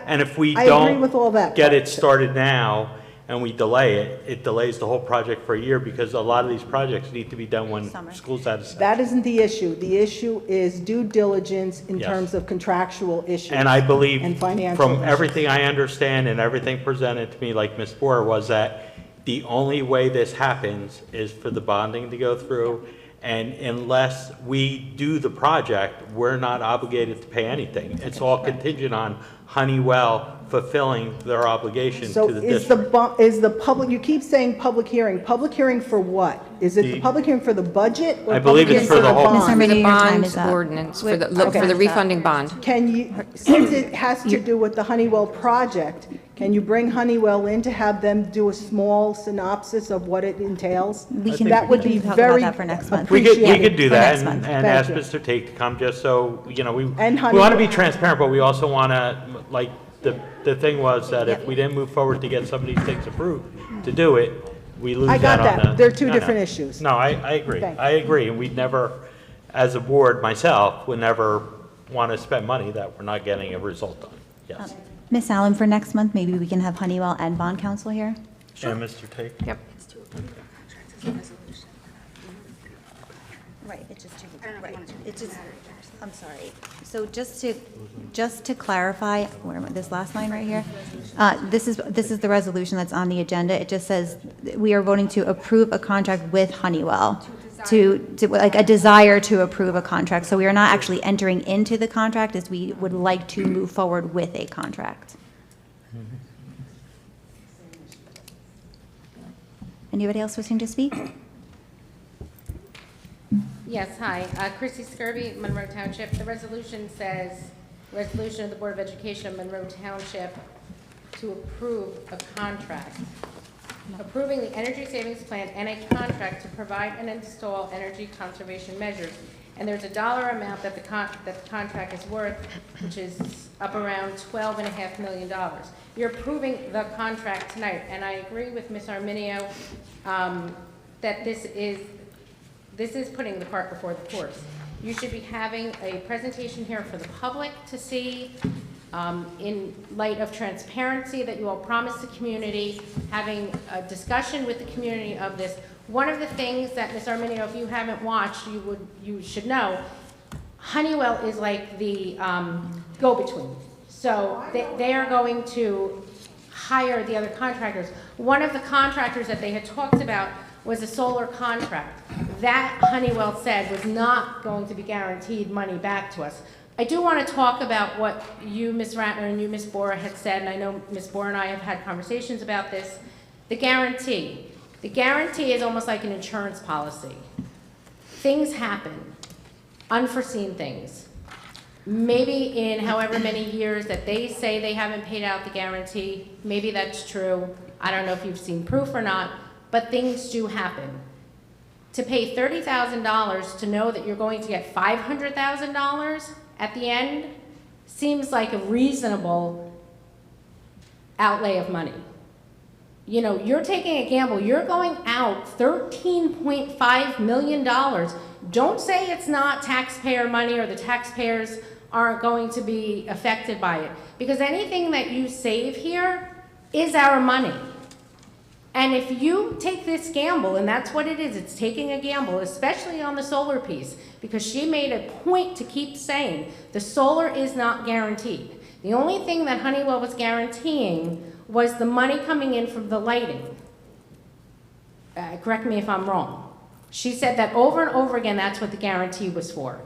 And if we I agree with all that, don't get but- it started now and we delay it, it delays the whole project for a year because a lot of these projects need to be done when school's out of session. That isn't the issue. The issue is due diligence in Yes. terms of contractual issues. And I believe, and financial from issues. everything I understand and everything presented to me, like Ms. Boer, was that the only way this happens is for the bonding to go through, and unless we do the project, we're not obligated to pay anything. It's all contingent on Honeywell fulfilling their obligation So to the is district. is the public, you keep saying public hearing for what? Is it the The- public hearing for the budget? Or I believe public it's hearing for the whole- bond? Ms. Armini, your time Bond is up. ordinance, for Wait, the okay. refunding bond. Can you, since it has to do with the Honeywell project, can you bring Honeywell in to have them do a small synopsis of what it entails? We can, That would we be can talk very about that for next month. We appreciated. could do For that next and month. Thank ask you. Mr. Tate to come just so, we And want to Honeywell. be transparent, but we also want to, like, the thing was that if Yep. we didn't move forward to get some of these things approved to do it, we lose I got out on that. the. They're two No, different no. issues. No, I agree. Thank you. I agree. And we'd never, as a board, myself, would never want to spend money that we're not getting a result on. Yes. Ms. Allen, for next month, maybe we can have Honeywell and bond counsel here? And Mr. Tate? Yep. Right, it's just too, right, it's just, I'm sorry. So just to clarify, where am I, this last line right here? This is the resolution that's on the agenda. It just says, we are voting to approve a contract with Honeywell. like a desire to approve a contract. So we are not actually entering into the contract, as we would like to move forward with a contract. Anybody else wishing to speak? Yes, hi. Chrissy Skirby, Monroe Township. The resolution says, resolution of the Board of Education of Monroe Township to approve a contract. Approving the energy savings plan and a contract to provide and install energy conservation measures. And there's a dollar amount that the contract is worth, which is up around $12.5 million. You're approving the contract tonight, and I agree with Ms. Arminio that this is putting the cart before the horse. You should be having a presentation here for the public to see, in light of transparency that you all promised the community, having a discussion with the community of this. One of the things that, Ms. Arminio, if you haven't watched, you should know, Honeywell is like the go-between. So they are going to hire the other contractors. One of the contractors that they had talked about was a solar contract. That, Honeywell said, was not going to be guaranteed money back to us. I do want to talk about what you, Ms. Ratner, and you, Ms. Bora, had said, and I know Ms. Bora and I have had conversations about this. The guarantee. The guarantee is almost like an insurance policy. Things happen, unforeseen things. Maybe in however many years that they say they haven't paid out the guarantee, maybe that's true. I don't know if you've seen proof or not, but things do happen. To pay $30,000 to know that you're going to get $500,000 at the end seems like a reasonable outlay of money. You know, you're taking a gamble. You're going out $13.5 million. Don't say it's not taxpayer money or the taxpayers aren't going to be affected by it, because anything that you save here is our money. And if you take this gamble, and that's what it is, it's taking a gamble, especially on the solar piece, because she made a point to keep saying the solar is not guaranteed. The only thing that Honeywell was guaranteeing was the money coming in from the lighting. Correct me if I'm wrong. She said that over and over again, that's what the guarantee was for.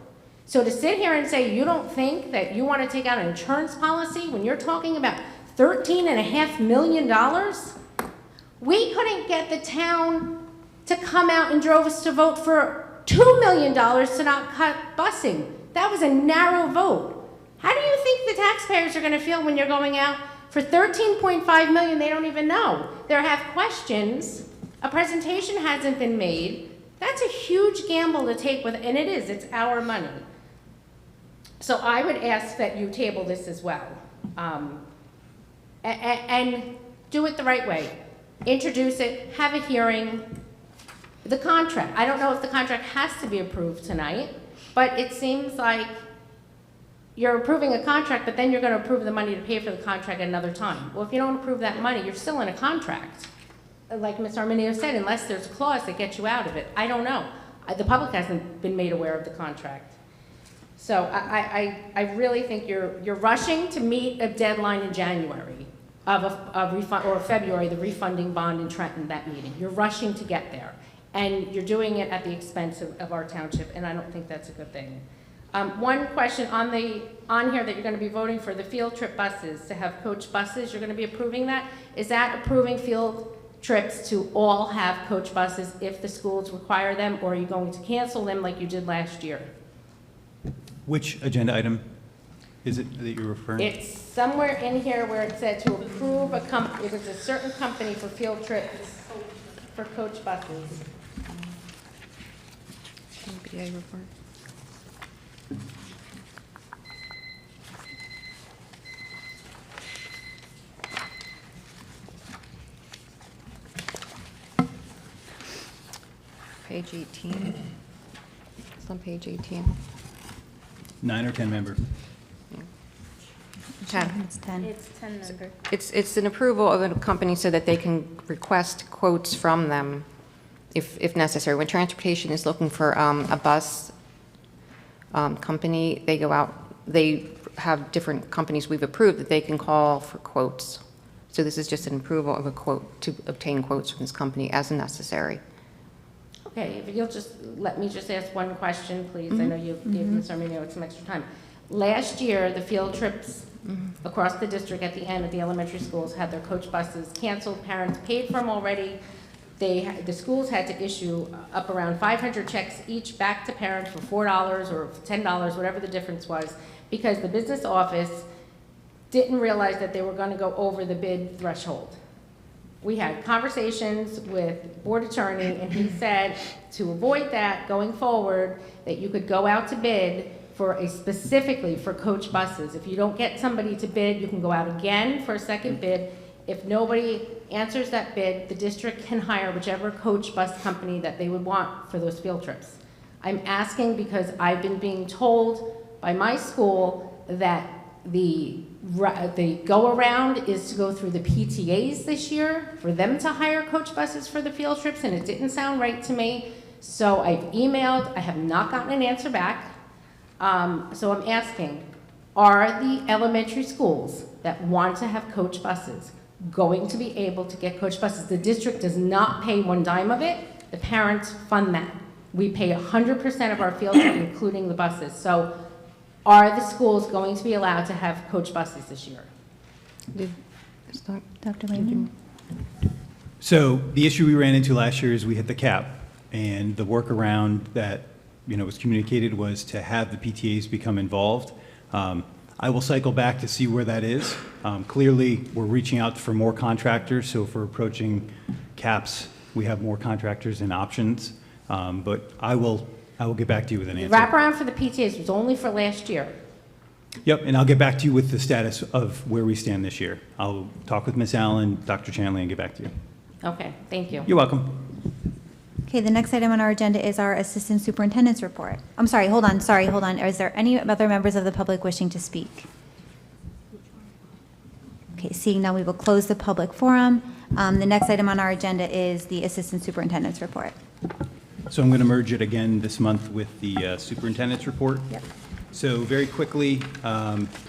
So to sit here and say you don't think that you want to take out an insurance policy when you're talking about $13.5 million, we couldn't get the town to come out and drove us to vote for $2 million to not cut busing. That was a narrow vote. How do you think the taxpayers are going to feel when you're going out for $13.5 million they don't even know? They have questions. A presentation hasn't been made. That's a huge gamble to take with, and it is, it's our money. So I would ask that you table this as well. And do it the right way. Introduce it, have a hearing. The contract, I don't know if the contract has to be approved tonight, but it seems like you're approving a contract, but then you're going to approve the money to pay for the contract at another time. Well, if you don't approve that money, you're still in a contract. Like Ms. Arminio said, unless there's a clause that gets you out of it. I don't know. The public hasn't been made aware of the contract. So I really think you're rushing to meet a deadline in January of a refund, or February, the refunding bond in Trenton, that meeting. You're rushing to get there. And you're doing it at the expense of our township, and I don't think that's a good thing. One question on here that you're going to be voting for, the field trip buses, to have coach buses, you're going to be approving that? Is that approving field trips to all have coach buses if the schools require them, or are you going to cancel them like you did last year? Which agenda item is it that you're referring to? It's somewhere in here where it said to approve it was a certain company for field trips for coach buses. MBA report. Page 18. It's on page 18. 9 or 10 member? 10. It's 10. It's 10 member. It's an approval of a company so that they can request quotes from them if necessary. When transportation is looking for a bus company, they go out, they have different companies we've approved that they can call for quotes. So this is just an approval of a quote to obtain quotes from this company as necessary. Okay, if you'll just, let me just ask one question, please. I know you gave Ms. Arminio some extra time. Last year, the field trips across the district at the end of the elementary schools had their coach buses canceled. Parents paid for them already. The schools had to issue up around 500 checks each back to parents for $4 or $10, whatever the difference was, because the business office didn't realize that they were going to go over the bid threshold. We had conversations with board attorney, and he said to avoid that going forward, that you could go out to bid for specifically for coach buses. If you don't get somebody to bid, you can go out again for a second bid. If nobody answers that bid, the district can hire whichever coach bus company that they would want for those field trips. I'm asking because I've been being told by my school that the go-around is to go through the PTAs this year for them to hire coach buses for the field trips, and it didn't sound right to me. So I've emailed, I have not gotten an answer back. So I'm asking, are the elementary schools that want to have coach buses going to be able to get coach buses? The district does not pay one dime of it. The parents fund that. We pay 100% of our field trip, including the buses. So are the schools going to be allowed to have coach buses this year? Dr. Lehman? So the issue we ran into last year is we hit the cap, and the workaround that was communicated was to have the PTAs become involved. I will cycle back to see where that is. Clearly, we're reaching out for more contractors, so if we're approaching caps, we have more contractors and options. But I will get back to you with an answer. The wraparound for the PTAs was only for last year. Yep, and I'll get back to you with the status of where we stand this year. I'll talk with Ms. Allen, Dr. Chanley, and get back to you. Okay, thank you. You're welcome. Okay, the next item on our agenda is our Assistant Superintendent's report. I'm sorry, hold on. Is there any other members of the public wishing to speak? Okay, seeing none, we will close the public forum. The next item on our agenda is the Assistant Superintendent's report. So I'm going to merge it again this month with the superintendent's report. Yep. So very quickly,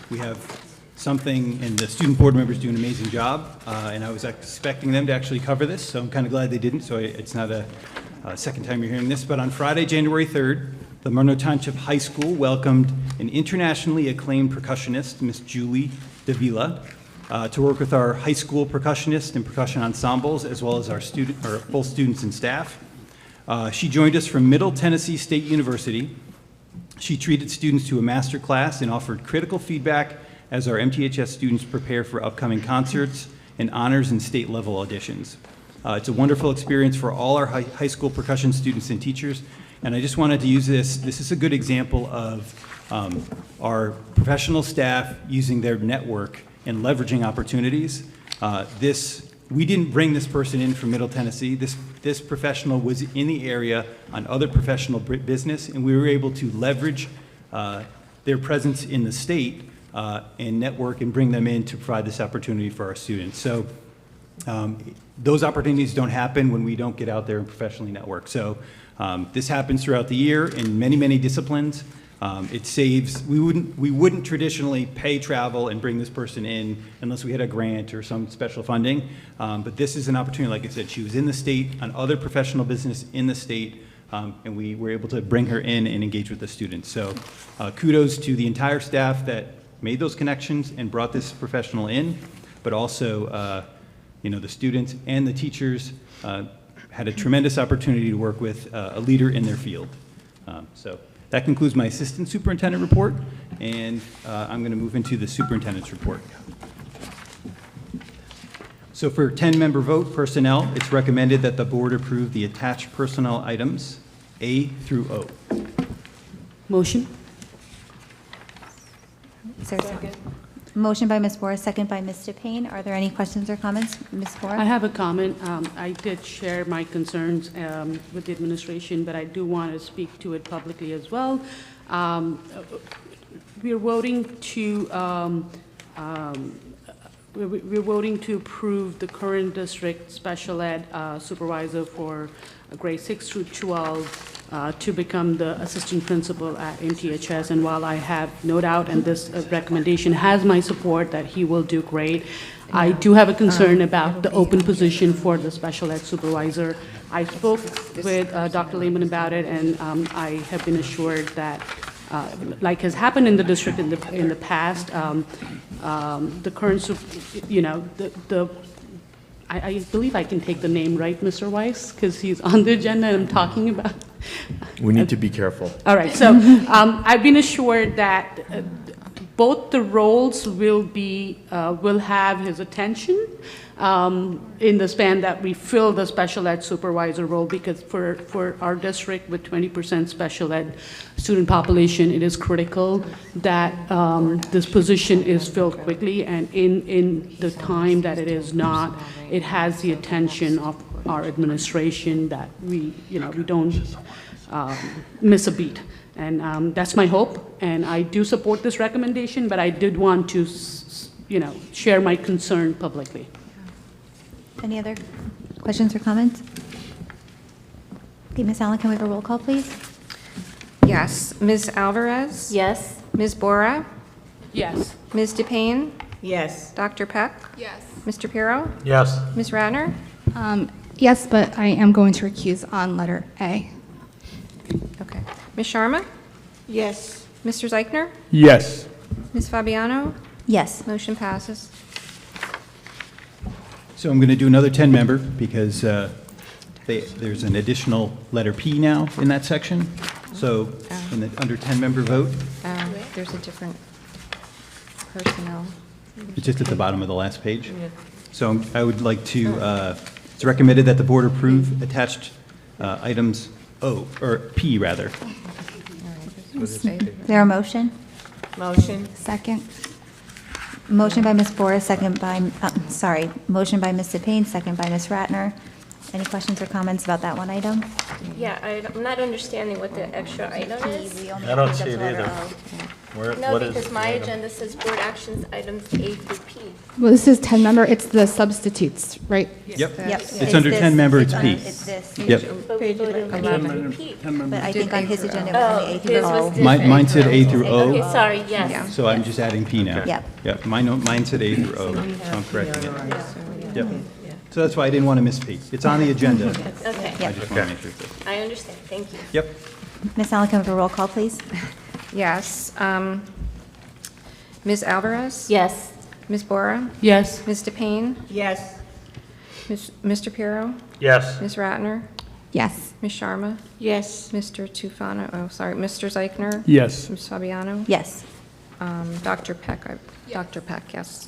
we have something, and the student board members do an amazing job, and I was expecting them to actually cover this, so I'm kind of glad they didn't, so it's not a second time you're hearing this. But on Friday, January 3rd, the Monroe Township High School welcomed an internationally acclaimed percussionist, Miss Julie Davila, to work with our high school percussionists and percussion ensembles, as well as our full students and staff. She joined us from Middle Tennessee State University. She treated students to a master class and offered critical feedback as our MTHS students prepare for upcoming concerts and honors and state level auditions. It's a wonderful experience for all our high school percussion students and teachers, and I just wanted to use this. This is a good example of our professional staff using their network and leveraging opportunities. We didn't bring this person in from Middle Tennessee. This professional was in the area on other professional business, and we were able to leverage their presence in the state and network and bring them in to provide this opportunity for our students. So those opportunities don't happen when we don't get out there and professionally network. So this happens throughout the year in many, many disciplines. It saves, we wouldn't traditionally pay travel and bring this person in unless we had a grant or some special funding. But this is an opportunity, like I said, she was in the state on other professional business in the state, and we were able to bring her in and engage with the students. So kudos to the entire staff that made those connections and brought this professional in, but also the students and the teachers had a tremendous opportunity to work with a leader in their field. So that concludes my assistant superintendent report, and I'm going to move into the superintendent's report. So for 10-member vote personnel, it's recommended that the board approve the attached personnel items A through O. Motion? Is there a motion by Ms. Bora, second by Mr. Payne? Are there any questions or comments? Ms. Bora? I have a comment. I did share my concerns with the administration, but I do want to speak to it publicly as well. We're voting to approve the current district special ed supervisor for grade 6 through 12 to become the assistant principal at MTHS. And while I have no doubt, and this recommendation has my support, that he will do great, I do have a concern about the open position for the special ed supervisor. I spoke with Dr. Lehman about it, and I have been assured that, like has happened in the district in the past, the current, I believe I can take the name right, Mr. Weiss, because he's on the agenda and I'm talking about. We need to be careful. All right, so I've been assured that both the roles will have his attention in the span that we fill the special ed supervisor role, because for our district with 20% special ed student population, it is critical that this position is filled quickly, and in the time that it is not, it has the attention of our administration, that we don't miss a beat. And that's my hope, and I do support this recommendation, but I did want to, share my concern publicly. Any other questions or comments? Okay, Ms. Allen, can we have a roll call, please? Yes. Ms. Alvarez? Yes. Ms. Bora? Yes. Ms. DePayne? Yes. Dr. Peck? Yes. Mr. Pirro? Yes. Ms. Ratner? Yes, but I am going to recuse on letter A. Okay. Ms. Sharma? Yes. Mr. Zeichner? Yes. Ms. Fabiano? Yes. Motion passes. So I'm going to do another 10-member because there's an additional letter P now in that section. So under 10-member vote, There's a different personnel. it's just at the bottom of the last page. So I would like to, it's recommended that the board approve attached items O, or P, rather. Is there a motion? Motion. Second. Motion by Ms. Bora, second by, motion by Ms. DePayne, second by Ms. Ratner. Any questions or comments about that one item? Yeah, I'm not understanding what the extra item is. I don't see it either. No, What is because the my item? agenda says board actions items A through P. Well, this is 10-member, it's the substitutes, right? Yep. Yep. It's under 10-member, it's P. It's this. Yep. But we voted on A through P. But I think on his agenda, it was only A through his O. was Mine said A through Okay, O, sorry, yes. so I'm just adding P now. Yep. Yep, mine said A through O, so I'm correcting it. Yep. So that's why I didn't want to miss P. It's on the agenda. Okay, I just want to make sure. I understand, thank you. Yep. Ms. Allen, can we have a roll call, please? Yes. Ms. Alvarez? Yes. Ms. Bora? Yes. Ms. DePayne? Yes. Mr. Pirro? Yes. Ms. Ratner? Yes. Ms. Sharma? Yes. Mr. Tufano, Mr. Zeichner? Yes. Ms. Fabiano? Yes. Dr. Peck, Dr. Peck, yes.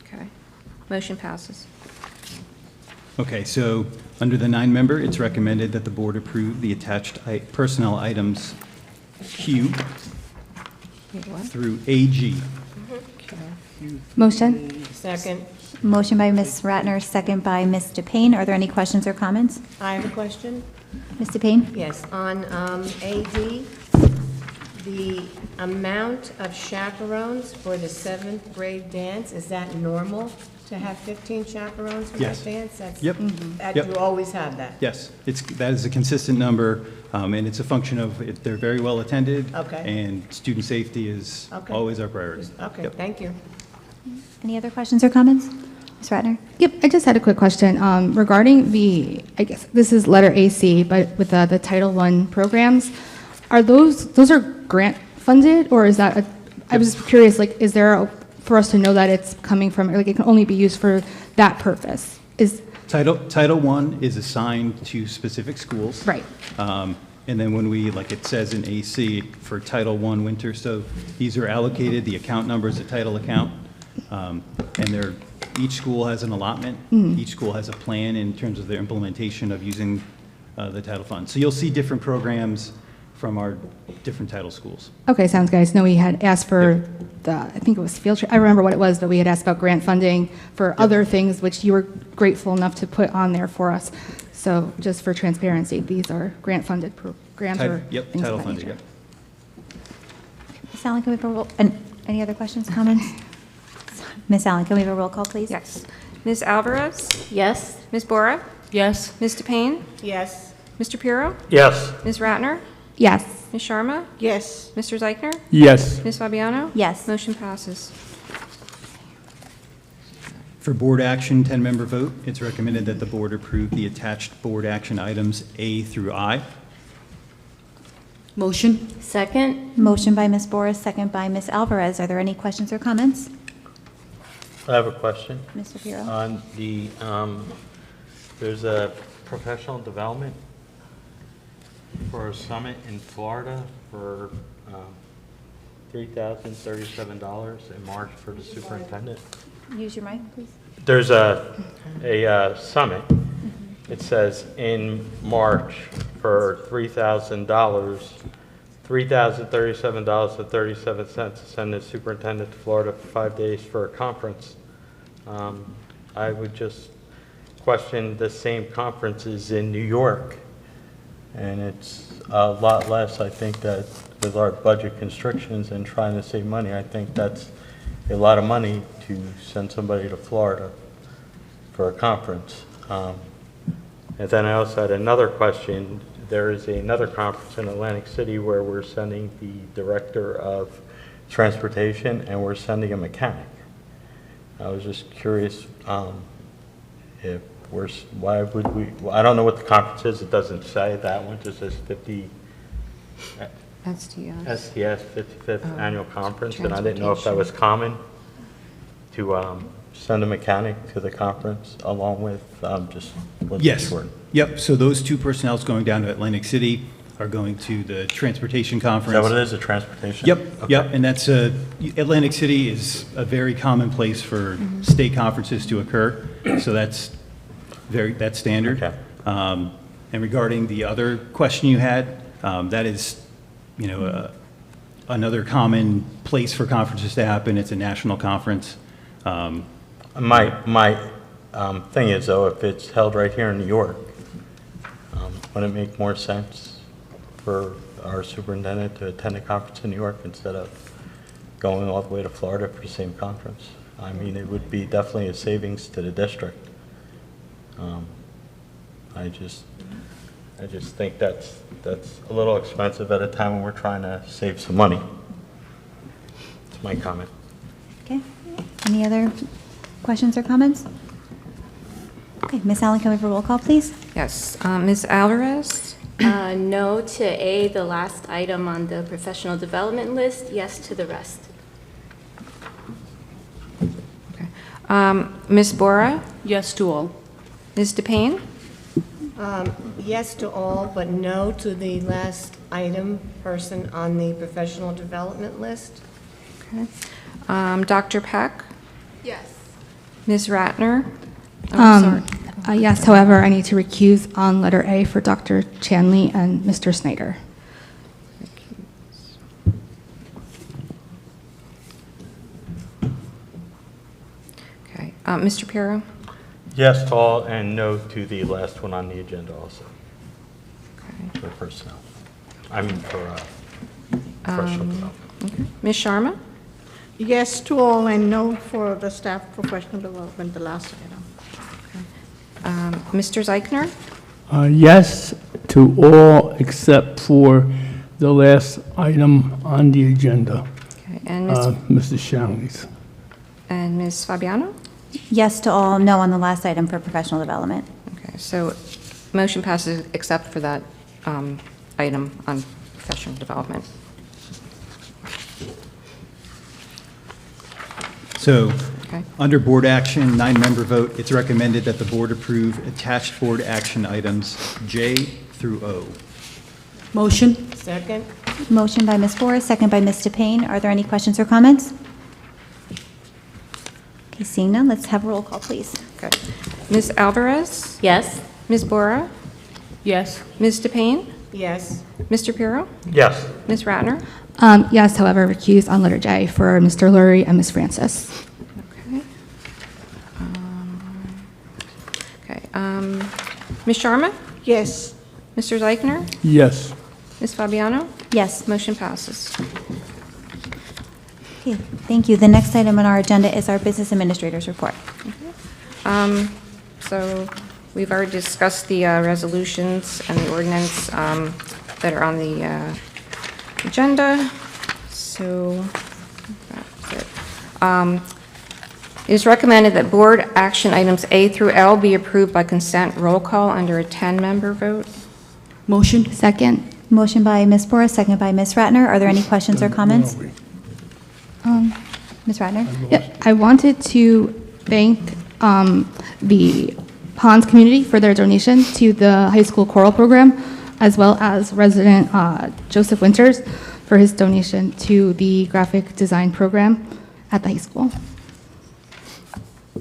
Okay. Motion passes. Okay, so under the 9-member, it's recommended that the board approve the attached personnel items Q through AG. Motion? Second. Motion by Ms. Ratner, second by Ms. DePayne. Are there any questions or comments? I have a question. Ms. DePayne? Yes, on AD, the amount of chaperones for the 7th grade dance, is that normal to have 15 chaperones for that Yes. dance? That's- Yep. That Yep. you always have that? Yes, that is a consistent number, and it's a function of, they're very well attended. Okay. And student safety is Okay. always our priority. Okay, Yep. thank you. Any other questions or comments? Ms. Ratner? Yep, I just had a quick question regarding I guess this is letter AC, but with the Title I programs, are those are grant funded, or is that, I was just curious, like, is there for us to know that it's coming from, like, it can only be used for that purpose? Title I is assigned to specific schools. Right. And then when we, like it says in AC, for Title I winter, so these are allocated, the account number is a title account, and each school has an allotment. Each school has a plan in terms of their implementation of using the title fund. So you'll see different programs from our different title schools. Okay, sounds good. I just know we had asked for I think it was field trip. I remember what it was, but we had asked about grant funding for other things, which you were grateful enough to put on there for us. So just for transparency, these are grant-funded programs or Yep, things of title that funded, nature. yep. Ms. Allen, can we have a roll, any other questions, comments? Ms. Allen, can we have a roll call, please? Yes. Ms. Alvarez? Yes. Ms. Bora? Yes. Ms. DePayne? Yes. Mr. Pirro? Yes. Ms. Ratner? Yes. Ms. Sharma? Yes. Mr. Zeichner? Yes. Ms. Fabiano? Yes. Motion passes. For board action, 10-member vote, it's recommended that the board approve the attached board action items A through I. Motion? Second? Motion by Ms. Boris, second by Ms. Alvarez. Are there any questions or comments? I have a question. Mr. Pirro? On the, there's a professional development for a summit in Florida for $3,037 in March for the superintendent. Use your mic, please. There's a summit. It says in March for $3,000, $3,037.37 to send the superintendent to Florida for 5 days for a conference. I would just question the same conference is in New York, and it's a lot less. I think that with our budget constrictions and trying to save money, I think that's a lot of money to send somebody to Florida for a conference. And then I also had another question. There is another conference in Atlantic City where we're sending the director of transportation and we're sending a mechanic. I was just curious if why would we, well, I don't know what the conference is. It doesn't say. That one just says 50. STS. STS 55th Annual Conference, and I didn't know if that was common to send a mechanic to the conference along with just. Yes. Yep, so those two personnels going down to Atlantic City are going to the transportation conference. Is that what it is, the transportation? Yep, Okay. yep, and that's Atlantic City is a very common place for state conferences to occur, so that's standard. Okay. And regarding the other question you had, that is, another common place for conferences to happen. It's a national conference. My thing is, though, if it's held right here in New York, wouldn't it make more sense for our superintendent to attend a conference in New York instead of going all the way to Florida for the same conference? I mean, it would be definitely a savings to the district. I just think that's a little expensive at a time when we're trying to save some money. That's my comment. Okay. Any other questions or comments? Okay, Ms. Allen, can we have a roll call, please? Yes. Ms. Alvarez? No to A, the last item on the professional development list, yes to the rest. Okay. Ms. Bora? Yes to all. Ms. DePayne? Yes to all, but no to the last item person on the professional development list. Okay. Dr. Peck? Yes. Ms. Ratner? Sorry. Yes, however, I need to recuse on letter A for Dr. Chanley and Mr. Snyder. Okay. Mr. Pirro? Yes to all and no to the last one on the agenda also. Okay. For personnel. I mean for professional development. Okay. Ms. Sharma? Yes to all and no for the staff professional development, the last item. Mr. Zeichner? Yes to all except for the last item on the agenda, Okay. And Mr. Shanley's. Ms. Fabiano? Yes to all, no on the last item for professional development. Okay. So motion passes except for that item on professional development. So, Okay. under board action, 9-member vote, it's recommended that the board approve attached board action items J through O. Motion? Second? Motion by Ms. Boris, second by Ms. DePayne. Are there any questions or comments? Okay, seeing none, let's have a roll call, please. Okay. Ms. Alvarez? Yes? Ms. Bora? Yes. Ms. DePayne? Yes. Mr. Pirro? Yes. Ms. Ratner? Yes, however, recuse on letter J for Mr. Lurie and Ms. Francis. Okay. Okay. Ms. Sharma? Yes. Mr. Zeichner? Yes. Ms. Fabiano? Yes. Motion passes. Okay, thank you. The next item on our agenda is our business administrator's report. So We've already discussed the resolutions and the ordinance that are on the agenda, so that's it. It is recommended that board action items A through L be approved by consent roll call under a 10-member vote. Motion? Second. Motion by Ms. Bora, second by Ms. Ratner. Are there any questions or comments? Ms. Ratner? Yeah, I wanted to thank the Ponds community for their donation to the high school choral program, as well as resident Joseph Winters for his donation to the graphic design program at the high school.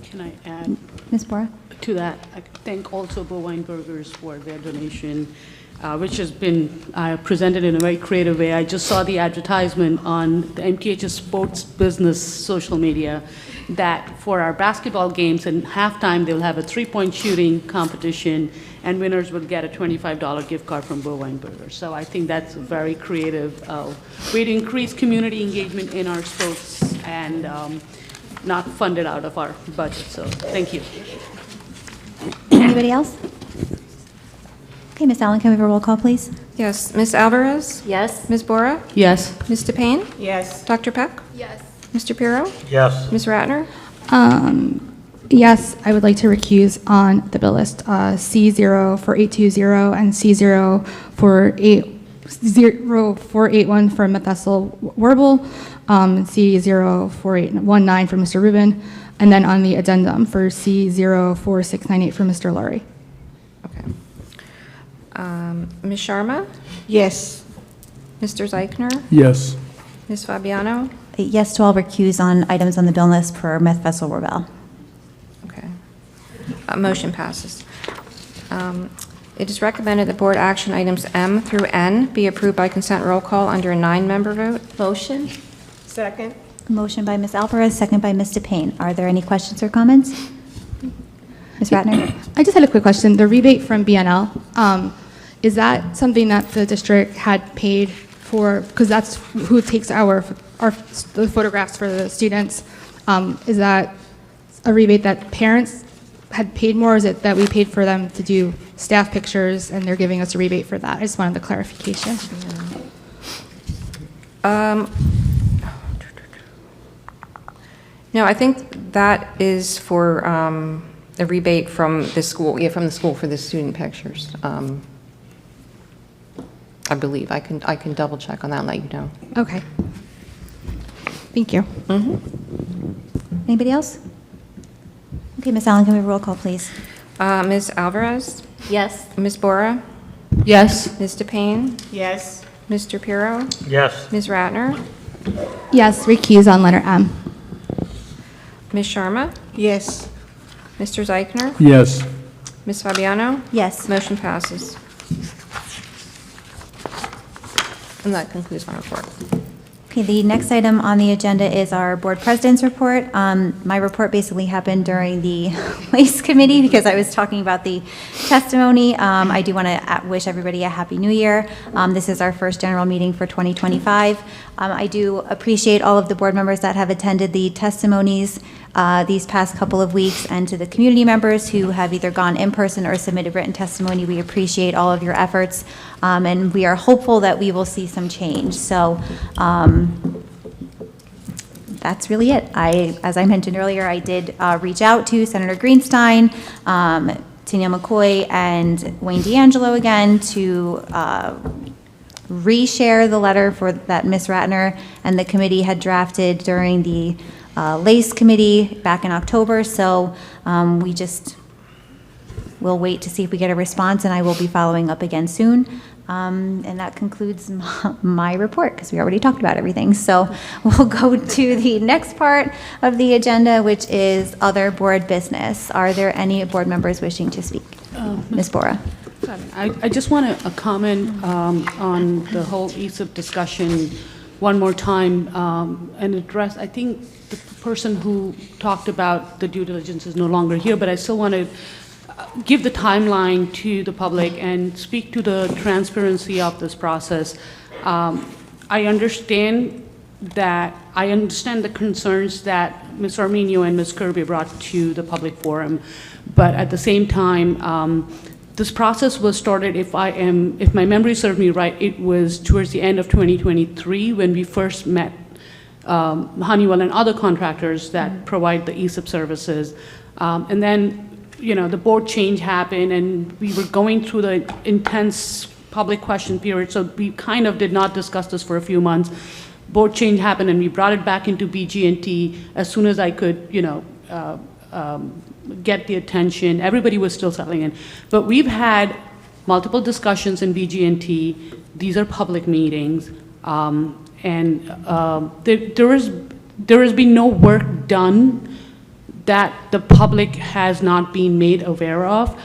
Can I add Ms. Bora? to that? I thank also Bovine Burgers for their donation, which has been presented in a very creative way. I just saw the advertisement on the MTH's sports business social media that for our basketball games in halftime, they'll have a three-point shooting competition, and winners will get a $25 gift card from Bovine Burgers. So I think that's a very creative way to increase community engagement in our sports and not funded out of our budget. So thank you. Anybody else? Okay, Ms. Allen, can we have a roll call, please? Yes, Ms. Alvarez? Yes. Ms. Bora? Yes. Ms. DePayne? Yes. Dr. Peck? Yes. Mr. Pirro? Yes. Ms. Ratner? Yes, I would like to recuse on the bill list, C0420 and C0481 for methyl warble, C0419 for Mr. Rubin, and then on the addendum for C04698 for Mr. Laurie. Okay. Ms. Sharma? Yes. Mr. Zeichner? Yes. Ms. Fabiano? Yes to all recuse on items on the bill list for methylphenylbenzol. Okay. Motion passes. It is recommended that board action items M through N be approved by consent roll call under a 9-member vote. Motion? Second. Motion by Ms. Alvarez, second by Ms. DePayne. Are there any questions or comments? Ms. Ratner? I just had a quick question. The rebate from BNL, is that something that the district had paid for, because that's who takes the photographs for the students? Is that a rebate that parents had paid more, or is it that we paid for them to do staff pictures and they're giving us a rebate for that? I just wanted the clarification. No, I think that is for a rebate from the school, from the school for the student pictures. I believe. I can double check on that and let you know. Okay. Thank you. Anybody else? Okay, Ms. Allen, can we have a roll call, please? Ms. Alvarez? Yes. Ms. Bora? Yes. Ms. DePayne? Yes. Mr. Pirro? Yes. Ms. Ratner? Yes, recuse on letter M. Ms. Sharma? Yes. Mr. Zeichner? Yes. Ms. Fabiano? Yes. Motion passes. And that concludes my report. Okay, the next item on the agenda is our board president's report. My report basically happened during the Waste Committee because I was talking about the testimony. I do want to wish everybody a Happy New Year. This is our first general meeting for 2025. I do appreciate all of the board members that have attended the testimonies these past couple of weeks, and to the community members who have either gone in person or submitted written testimony. We appreciate all of your efforts, and we are hopeful that we will see some change. So that's really it. As I mentioned earlier, I did reach out to Senator Greenstein, Tanya McCoy, and Wayne D'Angelo again to reshare the letter that Ms. Ratner and the committee had drafted during the LACE committee back in October. So we'll wait to see if we get a response, and I will be following up again soon. And that concludes my report because we already talked about everything. So we'll go to the next part of the agenda, which is other board business. Are there any board members wishing to speak? Ms. Bora. I just want to comment on the whole ESIP discussion one more time and address, I think the person who talked about the due diligence is no longer here, but I still want to give the timeline to the public and speak to the transparency of this process. I understand that I understand the concerns that Ms. Arminio and Ms. Kirby brought to the public forum, but at the same time, this process was started, if my memory serves me right, it was towards the end of 2023 when we first met Honeywell and other contractors that provide the ESIP services. And then, the board change happened and we were going through the intense public question period, so we kind of did not discuss this for a few months. Board change happened and we brought it back into BG&T as soon as I could, get the attention. Everybody was still settling in. But we've had multiple discussions in BG&T. These are public meetings. There has been no work done that the public has not been made aware of.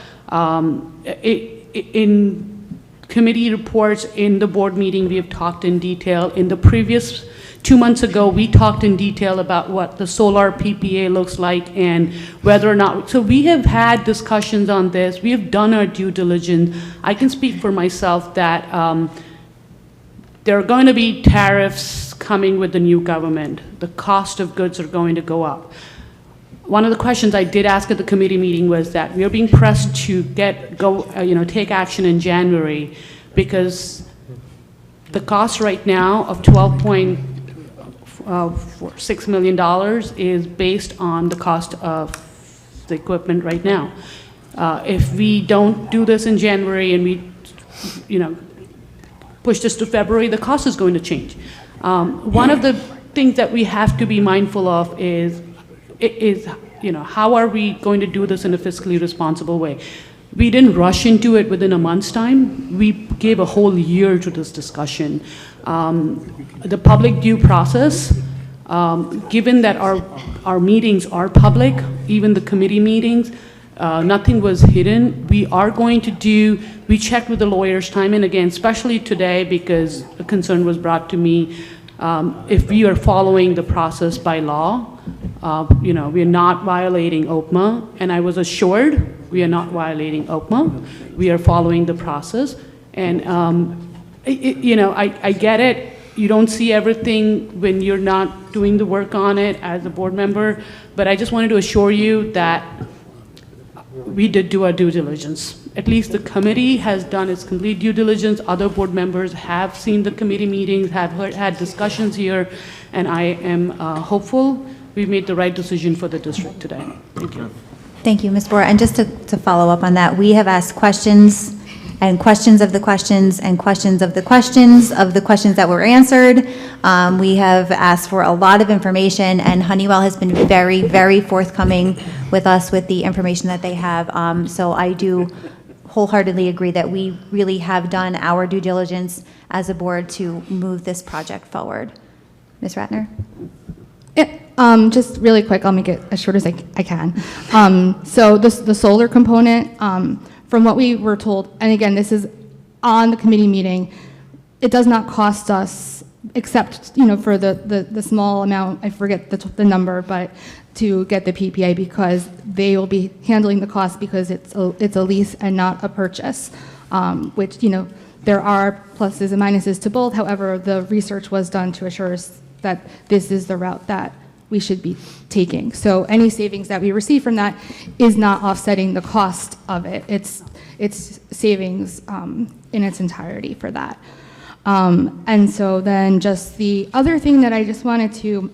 In committee reports, in the board meeting, we have talked in detail. In the previous 2 months ago, we talked in detail about what the solar PPA looks like and whether or not, so we have had discussions on this. We have done our due diligence. I can speak for myself that there are going to be tariffs coming with the new government. The cost of goods are going to go up. One of the questions I did ask at the committee meeting was that we are being pressed to take action in January because the cost right now of $12.6 million is based on the cost of the equipment right now. If we don't do this in January and we, push this to February, the cost is going to change. One of the things that we have to be mindful of is how are we going to do this in a fiscally responsible way? We didn't rush into it within a month's time. We gave a whole year to this discussion. The public due process, given that our meetings are public, even the committee meetings, nothing was hidden. We checked with the lawyers time and again, especially today because a concern was brought to me. If we are following the process by law, we are not violating OPMA, and I was assured we are not violating OPMA. We are following the process, and I get it. You don't see everything when you're not doing the work on it as a board member, but I just wanted to assure you that we did do our due diligence. At least the committee has done its complete due diligence. Other board members have seen the committee meetings, have had discussions here, and I am hopeful we've made the right decision for the district today. Thank you. Thank you, Ms. Bora. And just to follow up on that, we have asked questions and questions of the questions and questions of the questions that were answered. We have asked for a lot of information, and Honeywell has been very, very forthcoming with us with the information that they have. So I do wholeheartedly agree that we really have done our due diligence as a board to move this project forward. Ms. Ratner? Yeah, just really quick, I'll make it as short as I can. So the solar component, from what we were told, and again, this is on the committee meeting, it does not cost us, except for the small amount, I forget the number, but to get the PPA because they will be handling the cost because it's a lease and not a purchase, which there are pluses and minuses to both. However, the research was done to assure us that this is the route that we should be taking. So any savings that we receive from that is not offsetting the cost of it. It's savings in its entirety for that. And so then just the other thing that I just wanted to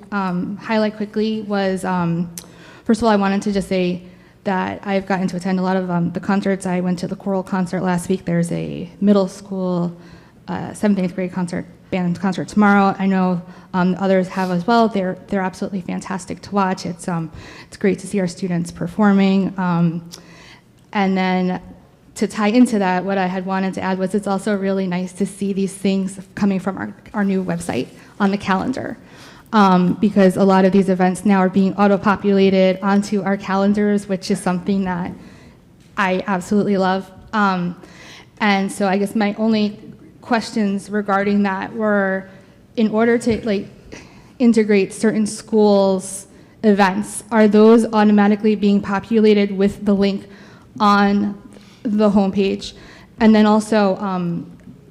highlight quickly was, first of all, I wanted to just say that I've gotten to attend a lot of the concerts. I went to the choral concert last week. There's a middle school 7th and 8th grade band concert tomorrow. I know others have as well. They're absolutely fantastic to watch. It's great to see our students performing. And then to tie into that, what I had wanted to add was it's also really nice to see these things coming from our new website on the calendar. Because a lot of these events now are being auto-populated onto our calendars, which is something that I absolutely love. And so I guess my only questions regarding that were, in order to integrate certain schools' events, are those automatically being populated with the link on the homepage? And then also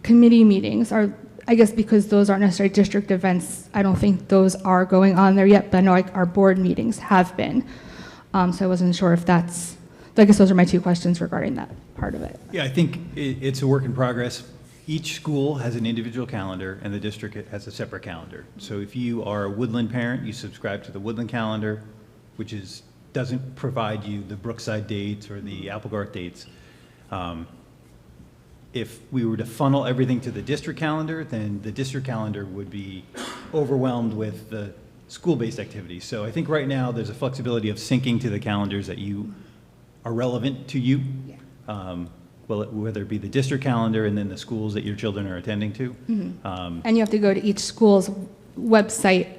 committee meetings, I I guess because those aren't necessarily district events, I don't think those are going on there yet, but I know like our board meetings have been. So I wasn't sure if that's, I guess those are my two questions regarding that part of it. Yeah, I think it's a work in progress. Each school has an individual calendar, and the district has a separate calendar. So if you are a Woodland parent, you subscribe to the Woodland calendar, which doesn't provide you the Brookside dates or the Applegarth dates. If we were to funnel everything to the district calendar, then the district calendar would be overwhelmed with the school-based activities. So I think right now there's a flexibility of syncing to the calendars that you are relevant to you. Well, whether it be the district calendar and then the schools that your children are attending to. And you have to go to each school's website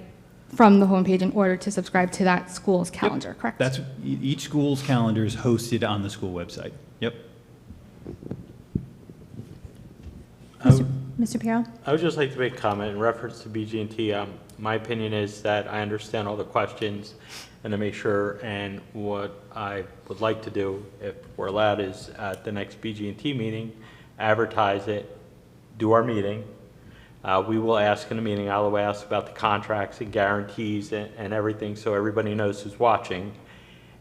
from the homepage in order to subscribe to that school's calendar, correct? That's, each school's calendar is hosted on the school website. Yep. Mr. Piero? I would just like to make a comment in reference to BG&T. My opinion is that I understand all the questions and to make sure, and what I would like to do, if we're allowed, is at the next BG&T meeting, advertise it, do our meeting. We will ask in the meeting, I'll ask about the contracts and guarantees and everything so everybody knows who's watching.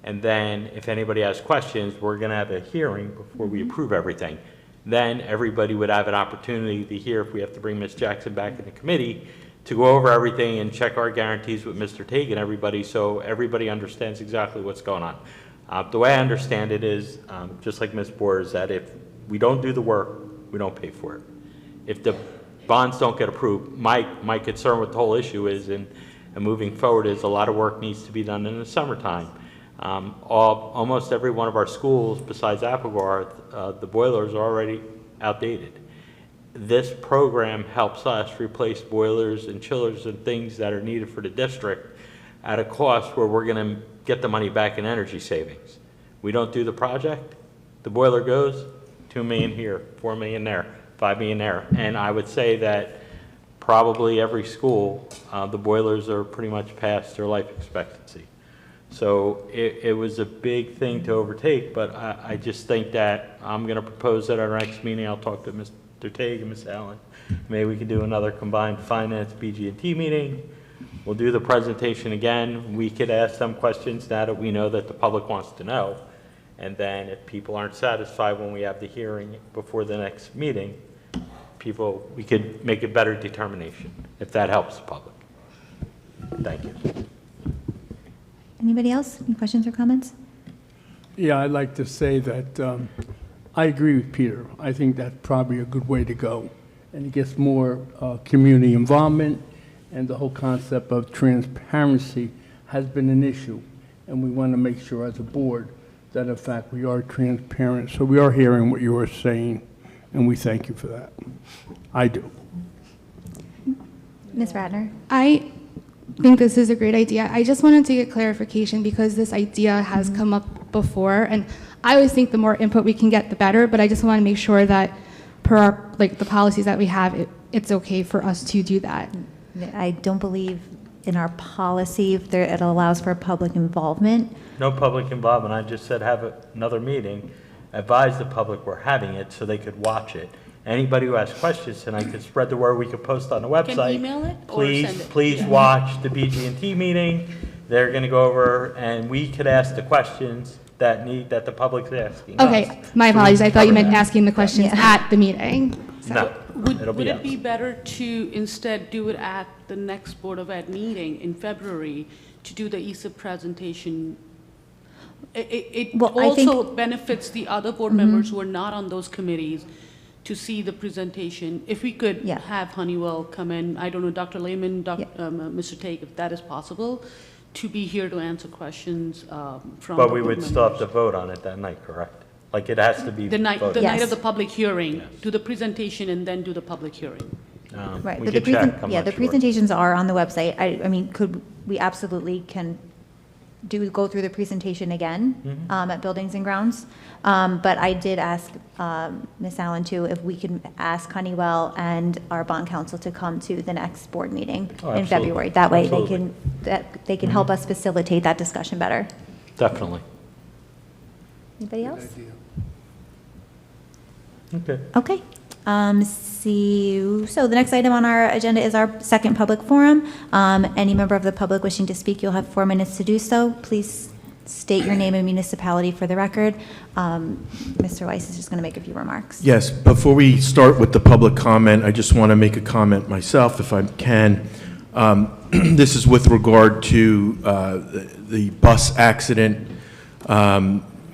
And then if anybody has questions, we're going to have a hearing before we approve everything. Then everybody would have an opportunity to hear if we have to bring Ms. Jackson back in the committee to go over everything and check our guarantees with Mr. Teague and everybody, so everybody understands exactly what's going on. The way I understand it is, just like Ms. Borders, that if we don't do the work, we don't pay for it. If the bonds don't get approved, my concern with the whole issue is, and moving forward, is a lot of work needs to be done in the summertime. Almost every one of our schools, besides Applegarth, the boilers are already outdated. This program helps us replace boilers and chillers and things that are needed for the district at a cost where we're going to get the money back in energy savings. We don't do the project, the boiler goes, 2 million here, 4 million there, 5 million there. And I would say that probably every school, the boilers are pretty much past their life expectancy. So it was a big thing to overtake, but I just think that I'm going to propose at our next meeting, I'll talk to Mr. Teague and Ms. Allen. Maybe we could do another combined finance BG&T meeting. We'll do the presentation again. We could ask them questions now that we know that the public wants to know. And then if people aren't satisfied when we have the hearing before the next meeting, we could make a better determination, if that helps the public. Thank you. Anybody else? Any questions or comments? Yeah, I'd like to say that I agree with Peter. I think that's probably a good way to go. And it gets more community involvement, and the whole concept of transparency has been an issue. And we want to make sure as a board that in fact we are transparent. So we are hearing what you are saying, and we thank you for that. I do. Ms. Ratner? I think this is a great idea. I just wanted to get clarification because this idea has come up before, and I always think the more input we can get, the better, but I just want to make sure that per our, the policies that we have, it's okay for us to do that. I don't believe in our policy if it allows for public involvement. No public involvement. I just said have another meeting, advise the public we're having it so they could watch it. Anybody who has questions tonight could spread the word. We could post on the website. Can email it or send it? Please watch the BG&T meeting. They're going to go over, and we could ask the questions that the public's asking. Okay, my apologies. I thought you meant asking the questions at the meeting. No, Would it be better to instead do it at the next Board of Ed meeting in February to do the ESIP presentation? It also benefits the other board members who are not on those committees to see the presentation. If we could have Honeywell come in, I don't know, Dr. Lehman, Mr. Teague, if that is possible, to be here to answer questions from. But we would still have to vote on it that night, correct? Like it has to be the night voted. night of the public hearing, do the presentation and then do the public hearing. Right, we but could check, I'm not the sure. presentations are on the website. I mean, we absolutely can go through the presentation again at Buildings and Grounds. But I did ask Ms. Allen too if we can ask Honeywell and our bond counsel to come to the next board meeting in February. That way they can help us facilitate that discussion better. Definitely. Anybody else? Okay. Okay. So the next item on our agenda is our second public forum. Any member of the public wishing to speak, you'll have 4 minutes to do so. Please state your name and municipality for the record. Mr. Weiss is just going to make a few remarks. Yes, before we start with the public comment, I just want to make a comment myself, if I can. This is with regard to the bus accident,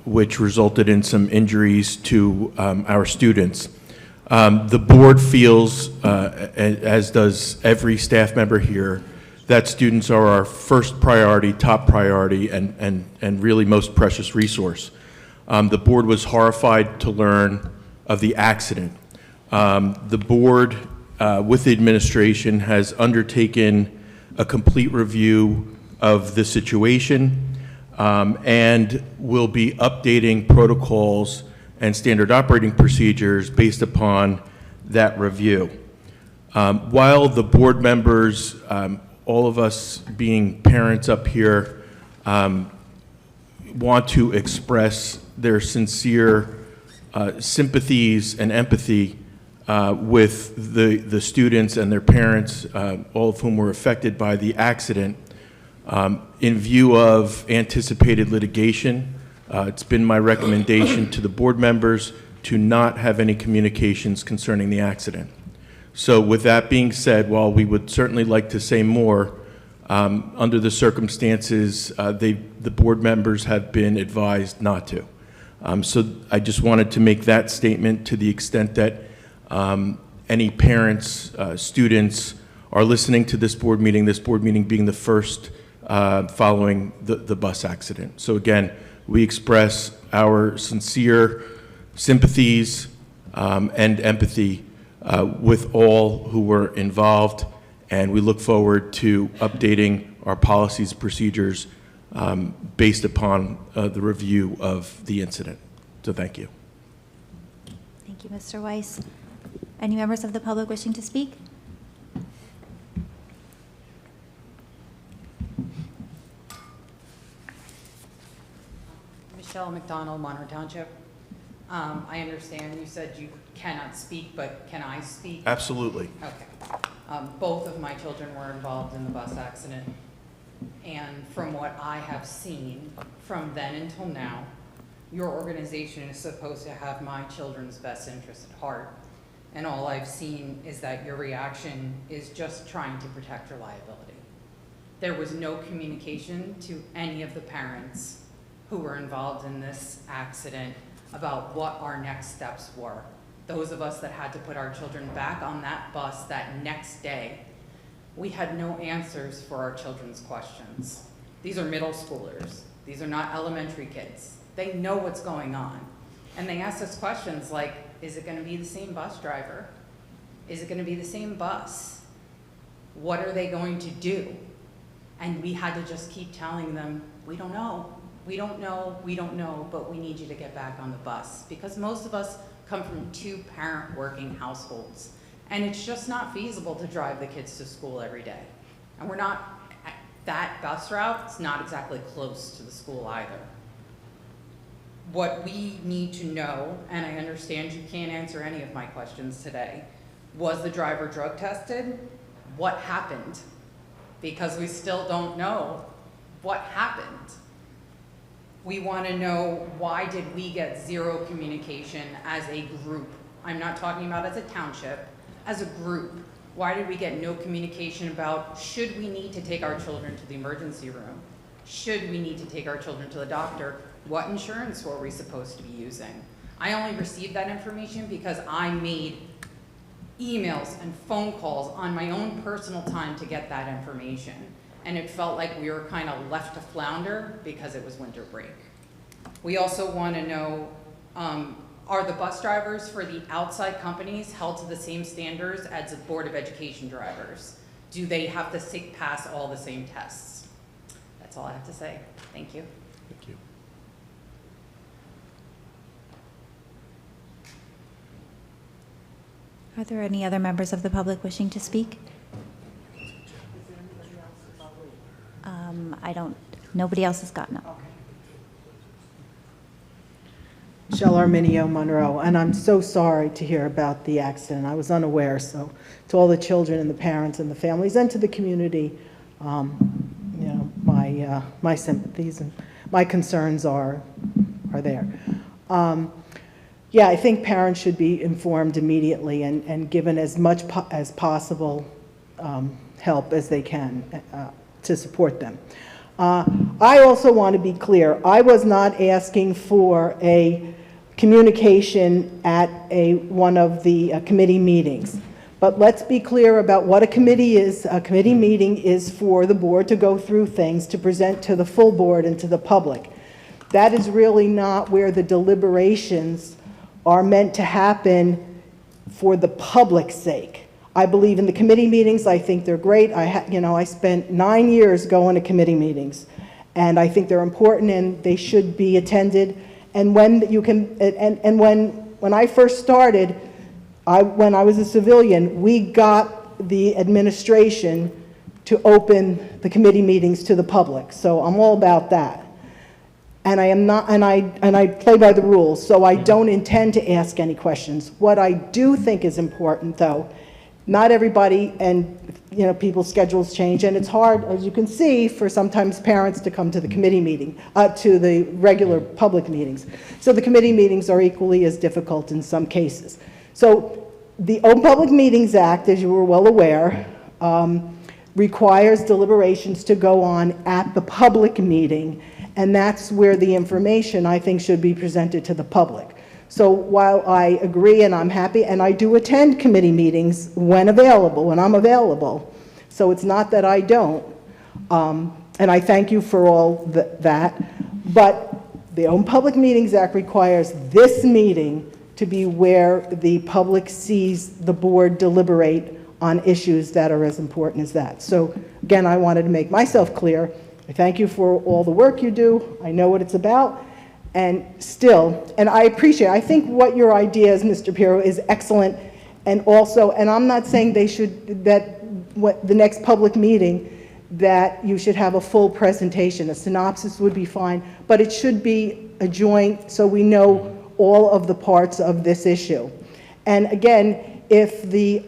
which resulted in some injuries to our students. The board feels, as does every staff member here, that students are our first priority, top priority, and really most precious resource. The board was horrified to learn of the accident. The board, with the administration, has undertaken a complete review of the situation and will be updating protocols and standard operating procedures based upon that review. While the board members, all of us being parents up here, want to express their sincere sympathies and empathy with the students and their parents, all of whom were affected by the accident. In view of anticipated litigation, it's been my recommendation to the board members to not have any communications concerning the accident. So with that being said, while we would certainly like to say more, under the circumstances, the board members have been advised not to. So I just wanted to make that statement to the extent that any parents, students are listening to this board meeting being the first following the bus accident. So again, we express our sincere sympathies and empathy with all who were involved, and we look forward to updating our policies and procedures based upon the review of the incident. So thank you. Thank you, Mr. Weiss. Any members of the public wishing to speak? Michelle McDonald, Monroe Township. I understand you said you cannot speak, but can I speak? Absolutely. Okay. Both of my children were involved in the bus accident, and from what I have seen from then until now, your organization is supposed to have my children's best interest at heart, and all I've seen is that your reaction is just trying to protect your liability. There was no communication to any of the parents who were involved in this accident about what our next steps were. Those of us that had to put our children back on that bus that next day, we had no answers for our children's questions. These are middle schoolers. These are not elementary kids. They know what's going on. And they asked us questions like, is it gonna be the same bus driver? Is it gonna be the same bus? What are they going to do? And we had to just keep telling them, we don't know. We don't know, we don't know, but we need you to get back on the bus. Because most of us come from 2-parent working households. And it's just not feasible to drive the kids to school every day. And we're not, that bus route is not exactly close to the school either. What we need to know, and I understand you can't answer any of my questions today, was the driver drug tested? What happened? Because we still don't know what happened. We want to know, why did we get zero communication as a group? I'm not talking about as a township, as a group. Why did we get no communication about, should we need to take our children to the emergency room? Should we need to take our children to the doctor? What insurance were we supposed to be using? I only received that information because I made emails and phone calls on my own personal time to get that information. And it felt like we were kind of left to flounder because it was winter break. We also want to know, are the bus drivers for the outside companies held to the same standards as the Board of Education drivers? Do they have to pass all the same tests? That's all I have to say. Thank you. Thank you. Are there any other members of the public wishing to speak? Nobody else has gotten up. Shell Arminio, Monroe, and I'm so sorry to hear about the accident. I was unaware, so to all the children and the parents and the families and to the community, my sympathies and my concerns are there. Yeah, I think parents should be informed immediately and given as much as possible help as they can to support them. I also want to be clear. I was not asking for a communication at one of the committee meetings. But let's be clear about what a committee is. A committee meeting is for the board to go through things to present to the full board and to the public. That is really not where the deliberations are meant to happen for the public's sake. I believe in the committee meetings. I think they're great. I spent 9 years going to committee meetings, and I think they're important and they should be attended. And when you can, and when I first started, when I was a civilian, we got the administration to open the committee meetings to the public. So I'm all about that. And I am not, and I play by the rules, so I don't intend to ask any questions. What I do think is important, though, not everybody and people's schedules change, and it's hard, as you can see, for sometimes parents to come to the committee meeting, to the regular public meetings. So the committee meetings are equally as difficult in some cases. So the Open Public Meetings Act, as you were well aware, requires deliberations to go on at the public meeting, and that's where the information, I think, should be presented to the public. So while I agree and I'm happy, and I do attend committee meetings when available, when I'm available, so it's not that I don't, and I thank you for all that, but the Open Public Meetings Act requires this meeting to be where the public sees the board deliberate on issues that are as important as that. So again, I wanted to make myself clear. I thank you for all the work you do. I know what it's about. And still, and I appreciate, I think what your idea is, Mr. Pirro, is excellent. And also, and I'm not saying they should, the next public meeting, that you should have a full presentation. A synopsis would be fine, but it should be a joint so we know all of the parts of this issue. And again, if the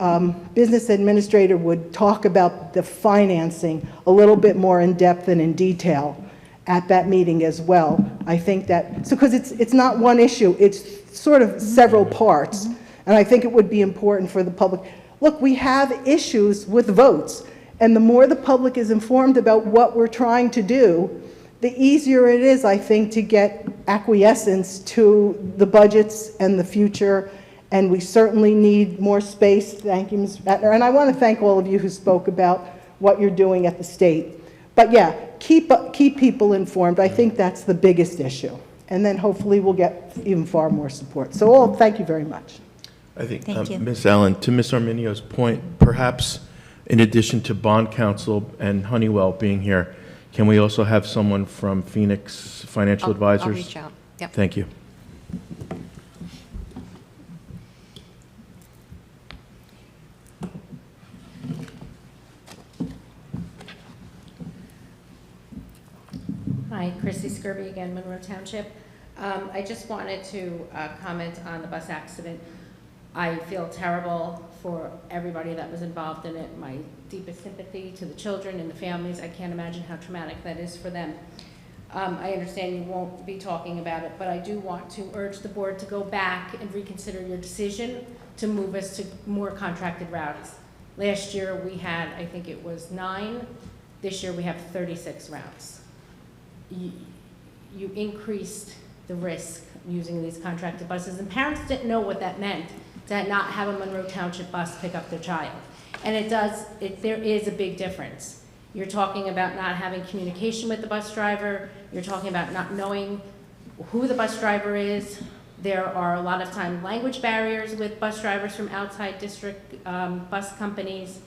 business administrator would talk about the financing a little bit more in depth and in detail at that meeting as well, I think that, so because it's not one issue, it's sort of several parts, and I think it would be important for the public. Look, we have issues with votes, and the more the public is informed about what we're trying to do, the easier it is, I think, to get acquiescence to the budgets and the future, and we certainly need more space. Thank you, Ms. Ratner. And I want to thank all of you who spoke about what you're doing at the state. But yeah, keep people informed. I think that's the biggest issue. And then hopefully we'll get even far more support. So thank you very much. I think, Thank you. Ms. Allen, to Ms. Arminio's point, perhaps in addition to bond counsel and Honeywell being here, can we also have someone from Phoenix Financial Advisors? I'll reach out. Yep. Thank you. Hi, Chrissy Skirby again, Monroe Township. I just wanted to comment on the bus accident. I feel terrible for everybody that was involved in it. My deepest sympathy to the children and the families. I can't imagine how traumatic that is for them. I understand you won't be talking about it, but I do want to urge the board to go back and reconsider your decision to move us to more contracted routes. Last year we had, I think it was 9. This year we have 36 routes. You increased the risk using these contracted buses, and parents didn't know what that meant to not have a Monroe Township bus pick up their child. And there is a big difference. You're talking about not having communication with the bus driver. You're talking about not knowing who the bus driver is. There are a lot of time language barriers with bus drivers from outside district bus companies.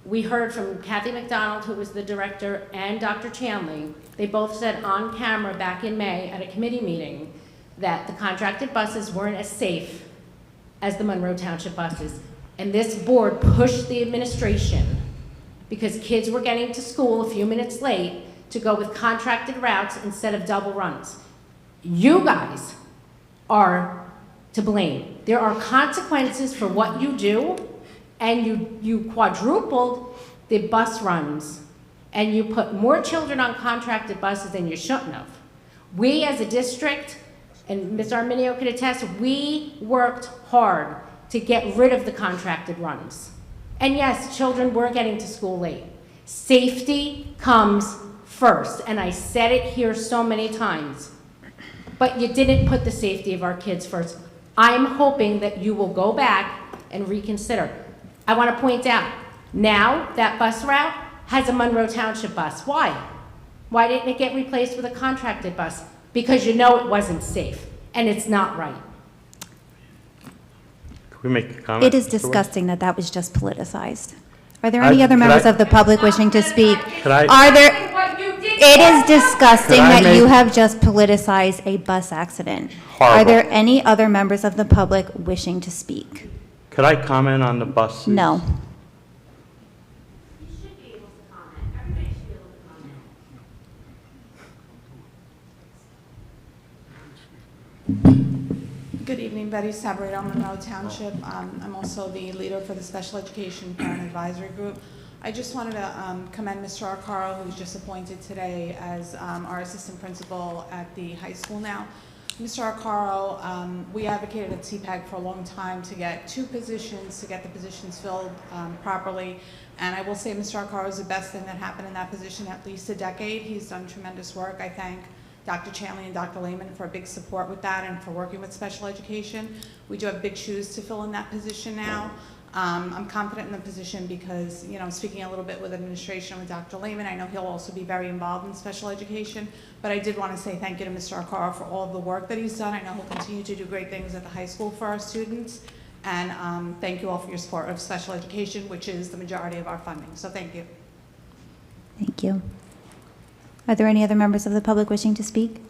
We heard from Kathy McDonald, who was the director, and Dr. Chanley. They both said on camera back in May at a committee meeting that the contracted buses weren't as safe as the Monroe Township buses. And this board pushed the administration, because kids were getting to school a few minutes late, to go with contracted routes instead of double runs. You guys are to blame. There are consequences for what you do, and you quadrupled the bus runs, and you put more children on contracted buses than you shouldn't have. We as a district, and Ms. Arminio could attest, we worked hard to get rid of the contracted runs. And yes, children were getting to school late. Safety comes first, and I said it here so many times, but you didn't put the safety of our kids first. I'm hoping that you will go back and reconsider. I want to point out, now that bus route has a Monroe Township bus. Why? Why didn't it get replaced with a contracted bus? Because you know it wasn't safe, and it's not right. Can we make a comment? It is disgusting that that was just politicized. Are there any other members of the public wishing to speak? Are there? It is disgusting that you have just politicized a bus accident. Horrible. Are there any other members of the public wishing to speak? Could I comment on the buses? No. Good evening, Betty Sabrito, Monroe Township. I'm also the leader for the Special Education Parent Advisory Group. I just wanted to commend Mr. Arcaro, who was just appointed today as our assistant principal at the high school now. Mr. Arcaro, we advocated at CPAC for a long time to get 2 positions, to get the positions filled properly. And I will say Mr. Arcaro is the best thing that happened in that position at least a decade. He's done tremendous work. I thank Dr. Chanley and Dr. Lehman for a big support with that and for working with special education. We do have big shoes to fill in that position now. I'm confident in the position because, you know, speaking a little bit with administration with Dr. Lehman, I know he'll also be very involved in special education, but I did want to say thank you to Mr. Arcaro for all of the work that he's done. I know he'll continue to do great things at the high school for our students, and thank you all for your support of special education, which is the majority of our funding, so thank you. Thank you. Are there any other members of the public wishing to speak?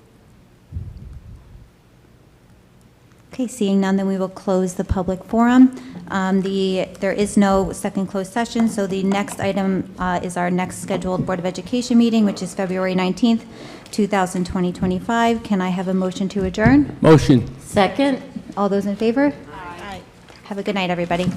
Okay, seeing none, then we will close the public forum. There is no second closed session, so the next item is our next scheduled Board of Education meeting, which is February 19th, 2025. Can I have a motion to adjourn? Motion. Second. All those in favor? Aye. Have a good night, everybody.